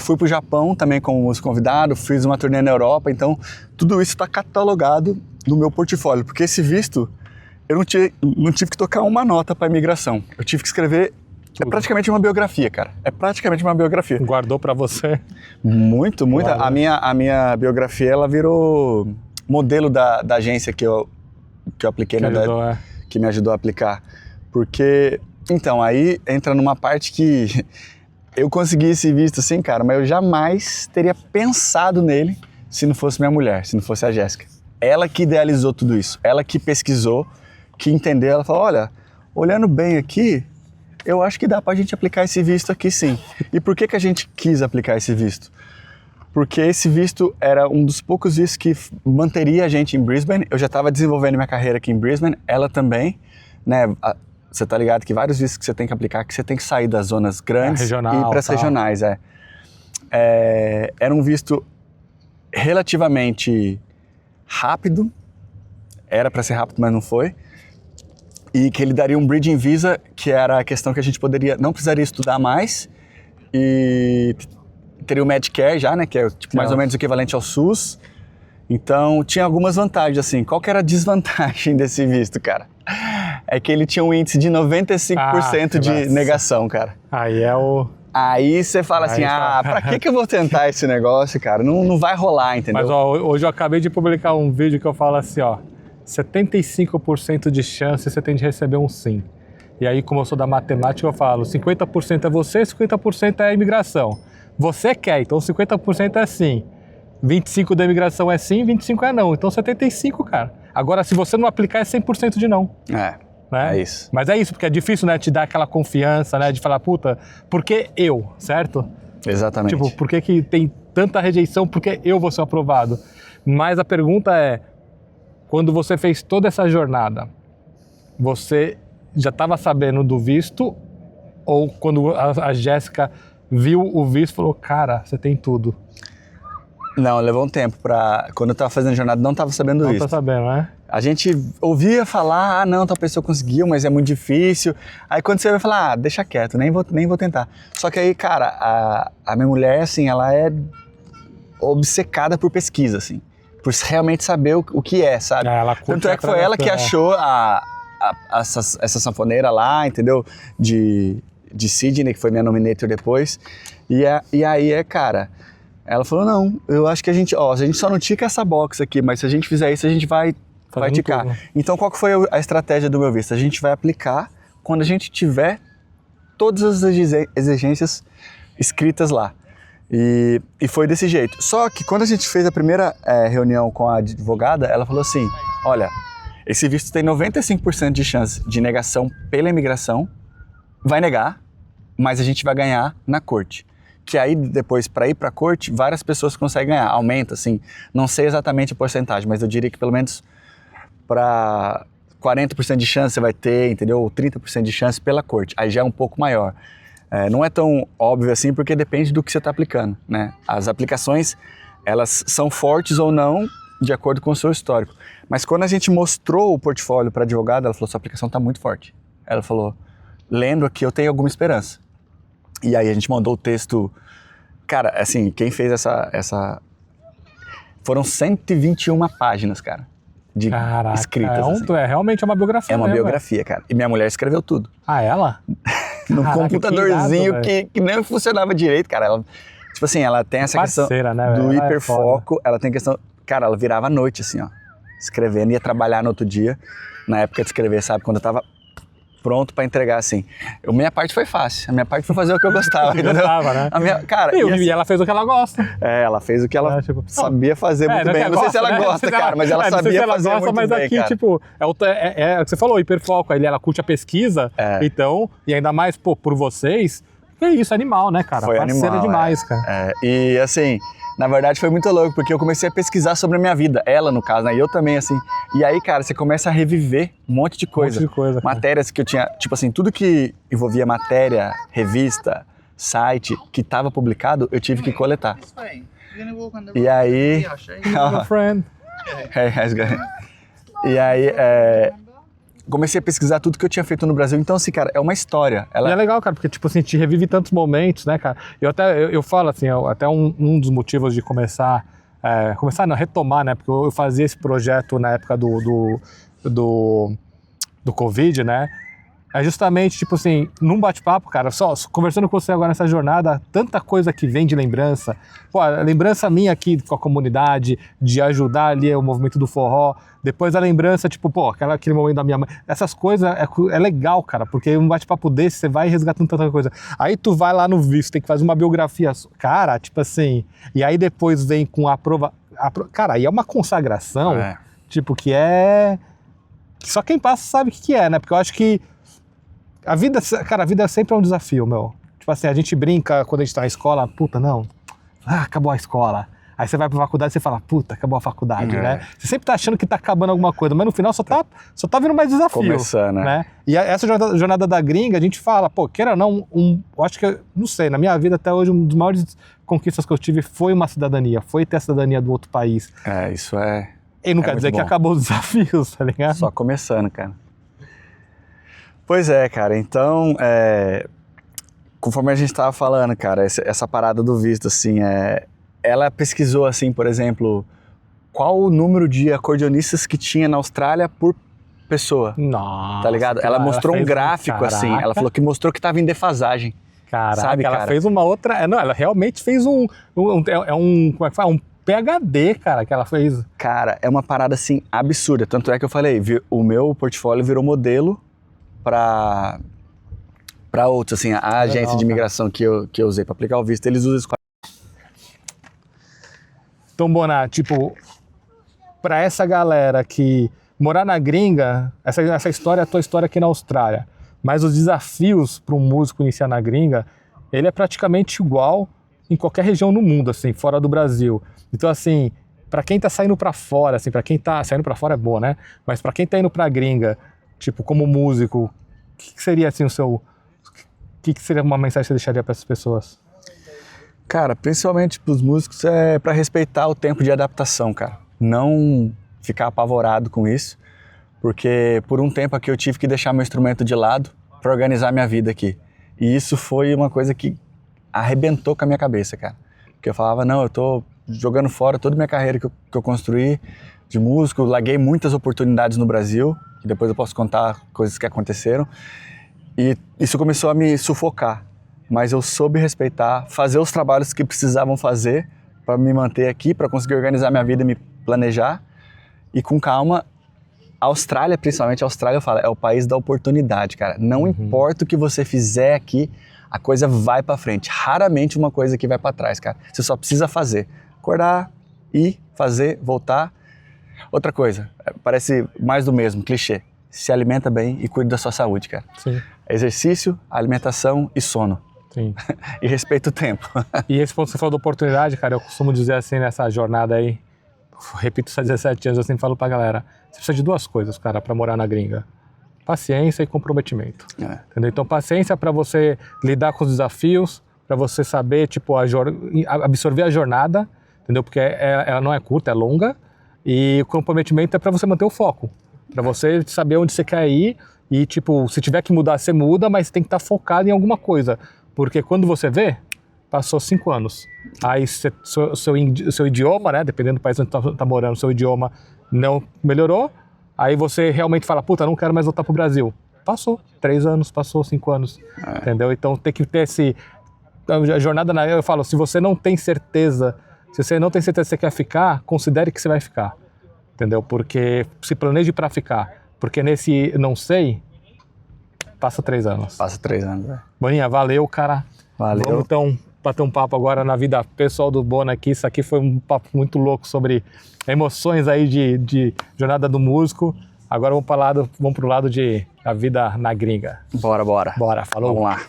Fui para o Japão também como músico convidado, fiz uma turnê na Europa, então tudo isso está catalogado no meu portfólio, porque esse visto, eu não tive que tocar uma nota para imigração, eu tive que escrever. É praticamente uma biografia, cara. É praticamente uma biografia. Guardou pra você? Muito. A minha biografia, ela virou modelo da agência que eu apliquei, que me ajudou a aplicar. Porque, então, aí entra numa parte que eu consegui esse visto assim, cara, mas eu jamais teria pensado nele se não fosse minha mulher, se não fosse a Jéssica. Ela que idealizou tudo isso, ela que pesquisou, que entendeu, ela falou, olha, olhando bem aqui, eu acho que dá pra gente aplicar esse visto aqui sim. E por que a gente quis aplicar esse visto? Porque esse visto era um dos poucos vistos que manteria a gente em Brisbane. Eu já estava desenvolvendo minha carreira aqui em Brisbane, ela também, né? Você tá ligado que vários vistos que você tem que aplicar, que você tem que sair das zonas grandes e ir para as regionais. Era um visto relativamente rápido, era para ser rápido, mas não foi. E que ele daria um bridging visa, que era a questão que a gente não precisaria estudar mais, e teria o Medicare já, né, que é tipo, mais ou menos o equivalente ao SUS. Então tinha algumas vantagens, assim. Qual que era a desvantagem desse visto, cara? É que ele tinha um índice de 95% de negação, cara. Aí você fala assim, pra que eu vou tentar esse negócio, cara? Não vai rolar, entendeu? Mas ó, hoje eu acabei de publicar um vídeo que eu falo assim, ó, 75% de chance você tem de receber um sim. E aí, como eu sou da matemática, eu falo 50% é você, 50% é a imigração. Você quer, então 50% é sim. 25% da imigração é sim, 25% é não. Então 75%, cara. Agora, se você não aplicar, é 100% de não. Né? É isso. Mas é isso, porque é difícil, né, te dar aquela confiança, né, de falar, puta, por que eu, certo? Exatamente. Tipo, por que tem tanta rejeição, por que eu vou ser aprovado? Mas a pergunta é, quando você fez toda essa jornada, você já estava sabendo do visto? Ou quando a Jéssica viu o visto, falou, cara, você tem tudo? Não, levou um tempo quando eu estava fazendo a jornada, não estava sabendo isso. Não tá sabendo, né? A gente ouvia falar, não, tal pessoa conseguiu, mas é muito difícil. Aí quando você vai falar, deixa quieto, nem vou tentar. Só que aí, cara, a minha mulher, assim, ela é obcecada por pesquisa, assim. Por realmente saber o que é, sabe? Tanto é que foi ela que achou essa sanfoneira lá, entendeu? De Sydney, que foi minha nominator depois. E aí, cara, ela falou, não, eu acho que a gente só não tica essa box aqui, mas se a gente fizer isso, a gente vai ticar. Tudo. Então, qual que foi a estratégia do meu visto? A gente vai aplicar quando a gente tiver todas as exigências escritas lá. E foi desse jeito. Só que quando a gente fez a primeira reunião com a advogada, ela falou assim, olha, esse visto tem 95% de chance de negação pela imigração, vai negar, mas a gente vai ganhar na corte. Que aí depois, para ir para a corte, várias pessoas conseguem ganhar, aumenta, assim, não sei exatamente a porcentagem, mas eu diria que pelo menos para 40% de chance você vai ter, entendeu? Ou 30% de chance pela corte, aí já é um pouco maior. Não é tão óbvio assim, porque depende do que você está aplicando, né? As aplicações, elas são fortes ou não de acordo com o seu histórico. Mas quando a gente mostrou o portfólio para a advogada, ela falou, sua aplicação está muito forte. Ela falou, lendo aqui eu tenho alguma esperança. E aí a gente mandou o texto, cara, assim, quem fez essa... Foram 121 páginas, cara, de escritas. Assim. Realmente uma biografia. É uma biografia, cara. E minha mulher escreveu tudo. Ah, ela? Num computadorzinho que nem funcionava direito, cara. Ela, tipo assim, ela tem essa questão do hiperfoco, ela tem questão... Cara, ela virava à noite, assim, ó, escrevendo, ia trabalhar no outro dia, na época de escrever, sabe? Quando eu tava pronto pra entregar, assim. A minha parte foi fácil, a minha parte foi fazer o que eu gostava, entendeu? Gostava, né? Cara, e assim, ela fez o que ela gosta. Ela fez o que ela sabia fazer muito bem. Não sei se ela gosta, cara, mas ela sabia fazer muito bem, mas aqui, cara. Tipo, é o que você falou, hiperfoco, ela curte a pesquisa, então, e ainda mais, pô, por vocês, que é isso, animal, né, cara? Foi parceira animal, demais, cara. E assim... Na verdade foi muito louco, porque eu comecei a pesquisar sobre a minha vida, ela no caso, né? E eu também, assim. E aí, cara, você começa a reviver um monte de coisa. Matérias que eu tinha, tipo assim, tudo que envolvia matéria, revista, site, que estava publicado, eu tive que coletar. E aí... E aí, comecei a pesquisar tudo que eu tinha feito no Brasil. Então, assim, cara, é uma história. E é legal, cara, porque, tipo assim, te revive tantos momentos, né, cara? Eu falo, assim, até um dos motivos de começar não, retomar, né? Porque eu fazia esse projeto na época do Covid, né? É justamente, tipo assim, num bate-papo, cara, só conversando com você agora nessa jornada, tanta coisa que vem de lembrança. Pô, a lembrança minha aqui com a comunidade, de ajudar ali o movimento do forró. Depois a lembrança, tipo, pô, aquele momento da minha mãe. Essas coisas é legal, cara, porque um bate-papo desse, você vai resgatando tanta coisa. Aí tu vai lá no visto, tem que fazer uma biografia. Cara, tipo assim, e aí depois vem com a prova. Cara, aí é uma consagração, tipo, que só quem passa sabe o que é, né? Porque eu acho que a vida sempre é um desafio, meu. Tipo assim, a gente brinca quando a gente tá na escola, puta, não, acabou a escola. Aí você vai pra faculdade e você fala, puta, acabou a faculdade, né? Você sempre tá achando que tá acabando alguma coisa, mas no final só tá vindo mais desafio. Começando, né? E essa jornada da gringa, a gente fala, pô, queira ou não, eu acho que, não sei, na minha vida até hoje, uma das maiores conquistas que eu tive foi uma cidadania, foi ter a cidadania do outro país. Isso é... E não quer dizer que acabou os desafios, tá ligado? Só começando, cara. Pois é, cara, então, conforme a gente tava falando, cara, essa parada do visto, assim, ela pesquisou, assim, por exemplo, qual o número de acordeonistas que tinha na Austrália por pessoa. Nossa, tá ligado? Ela mostrou um gráfico, assim, ela falou que mostrou que tava em defasagem. Caraca, sabe, ela fez uma outra... Não, ela realmente fez como é que fala? Um PhD, cara, que ela fez. Cara, é uma parada, assim, absurda. Tanto é que eu falei, o meu portfólio virou modelo para outros, assim, a agência de imigração que eu usei para aplicar o visto, eles usam isso. Então, Boná, tipo, para essa galera que morar na gringa, essa história é a tua história aqui na Austrália, mas os desafios para um músico iniciar na gringa, ele é praticamente igual em qualquer região no mundo, assim, fora do Brasil. Então, assim, para quem tá saindo para fora, assim, para quem tá saindo para fora é bom, né? Mas para quem tá indo para gringa, tipo, como músico, o que seria, assim, o que seria uma mensagem que você deixaria para essas pessoas? Cara, principalmente pros músicos é para respeitar o tempo de adaptação, cara. Não ficar apavorado com isso, porque por um tempo aqui eu tive que deixar meu instrumento de lado para organizar minha vida aqui. E isso foi uma coisa que arrebentou com a minha cabeça, cara. Porque eu falava, não, eu tô jogando fora toda a minha carreira que eu construí de músico, larguei muitas oportunidades no Brasil, que depois eu posso contar coisas que aconteceram, e isso começou a me sufocar, mas eu soube respeitar, fazer os trabalhos que precisavam fazer para me manter aqui, para conseguir organizar minha vida, me planejar, e com calma. A Austrália, principalmente a Austrália, eu falo, é o país da oportunidade, cara. Não importa o que você fizer aqui, a coisa vai para frente. Raramente uma coisa que vai para trás, cara. Você só precisa fazer. Acordar, ir, fazer, voltar. Outra coisa, parece mais do mesmo, clichê. Se alimenta bem e cuida da sua saúde, cara. Sim. Exercício, alimentação e sono. Sim. E respeita o tempo. E esse ponto que você falou da oportunidade, cara, eu costumo dizer assim nessa jornada aí, repito isso há 17 anos, eu sempre falo pra galera, você precisa de duas coisas, cara, pra morar na gringa. Paciência e comprometimento. Entendeu? Então, paciência para você lidar com os desafios, para você saber, tipo, absorver a jornada, entendeu? Porque ela não é curta, é longa, e o comprometimento é para você manter o foco, para você saber onde você quer ir, e tipo, se tiver que mudar, você muda, mas tem que estar focado em alguma coisa, porque quando você vê, passou 5 anos. Aí seu idioma, né, dependendo do país onde tá morando, seu idioma não melhorou, aí você realmente fala, puta, não quero mais voltar pro Brasil. Passou 3 anos, passou 5 anos, entendeu? Então tem que ter a jornada eu falo, se você não tem certeza, se você não tem certeza que você quer ficar, considere que você vai ficar, entendeu? Porque se planeje para ficar, porque nesse não sei, passa 3 anos. Passa 3 anos, né? Boninha, valeu, cara. Valeu. Vamos então bater um papo agora na vida pessoal do Bona aqui. Isso aqui foi um papo muito louco sobre emoções aí de jornada do músico. Agora vamos pro lado da vida na gringa. Bora. Bora, falou. Vamos lá.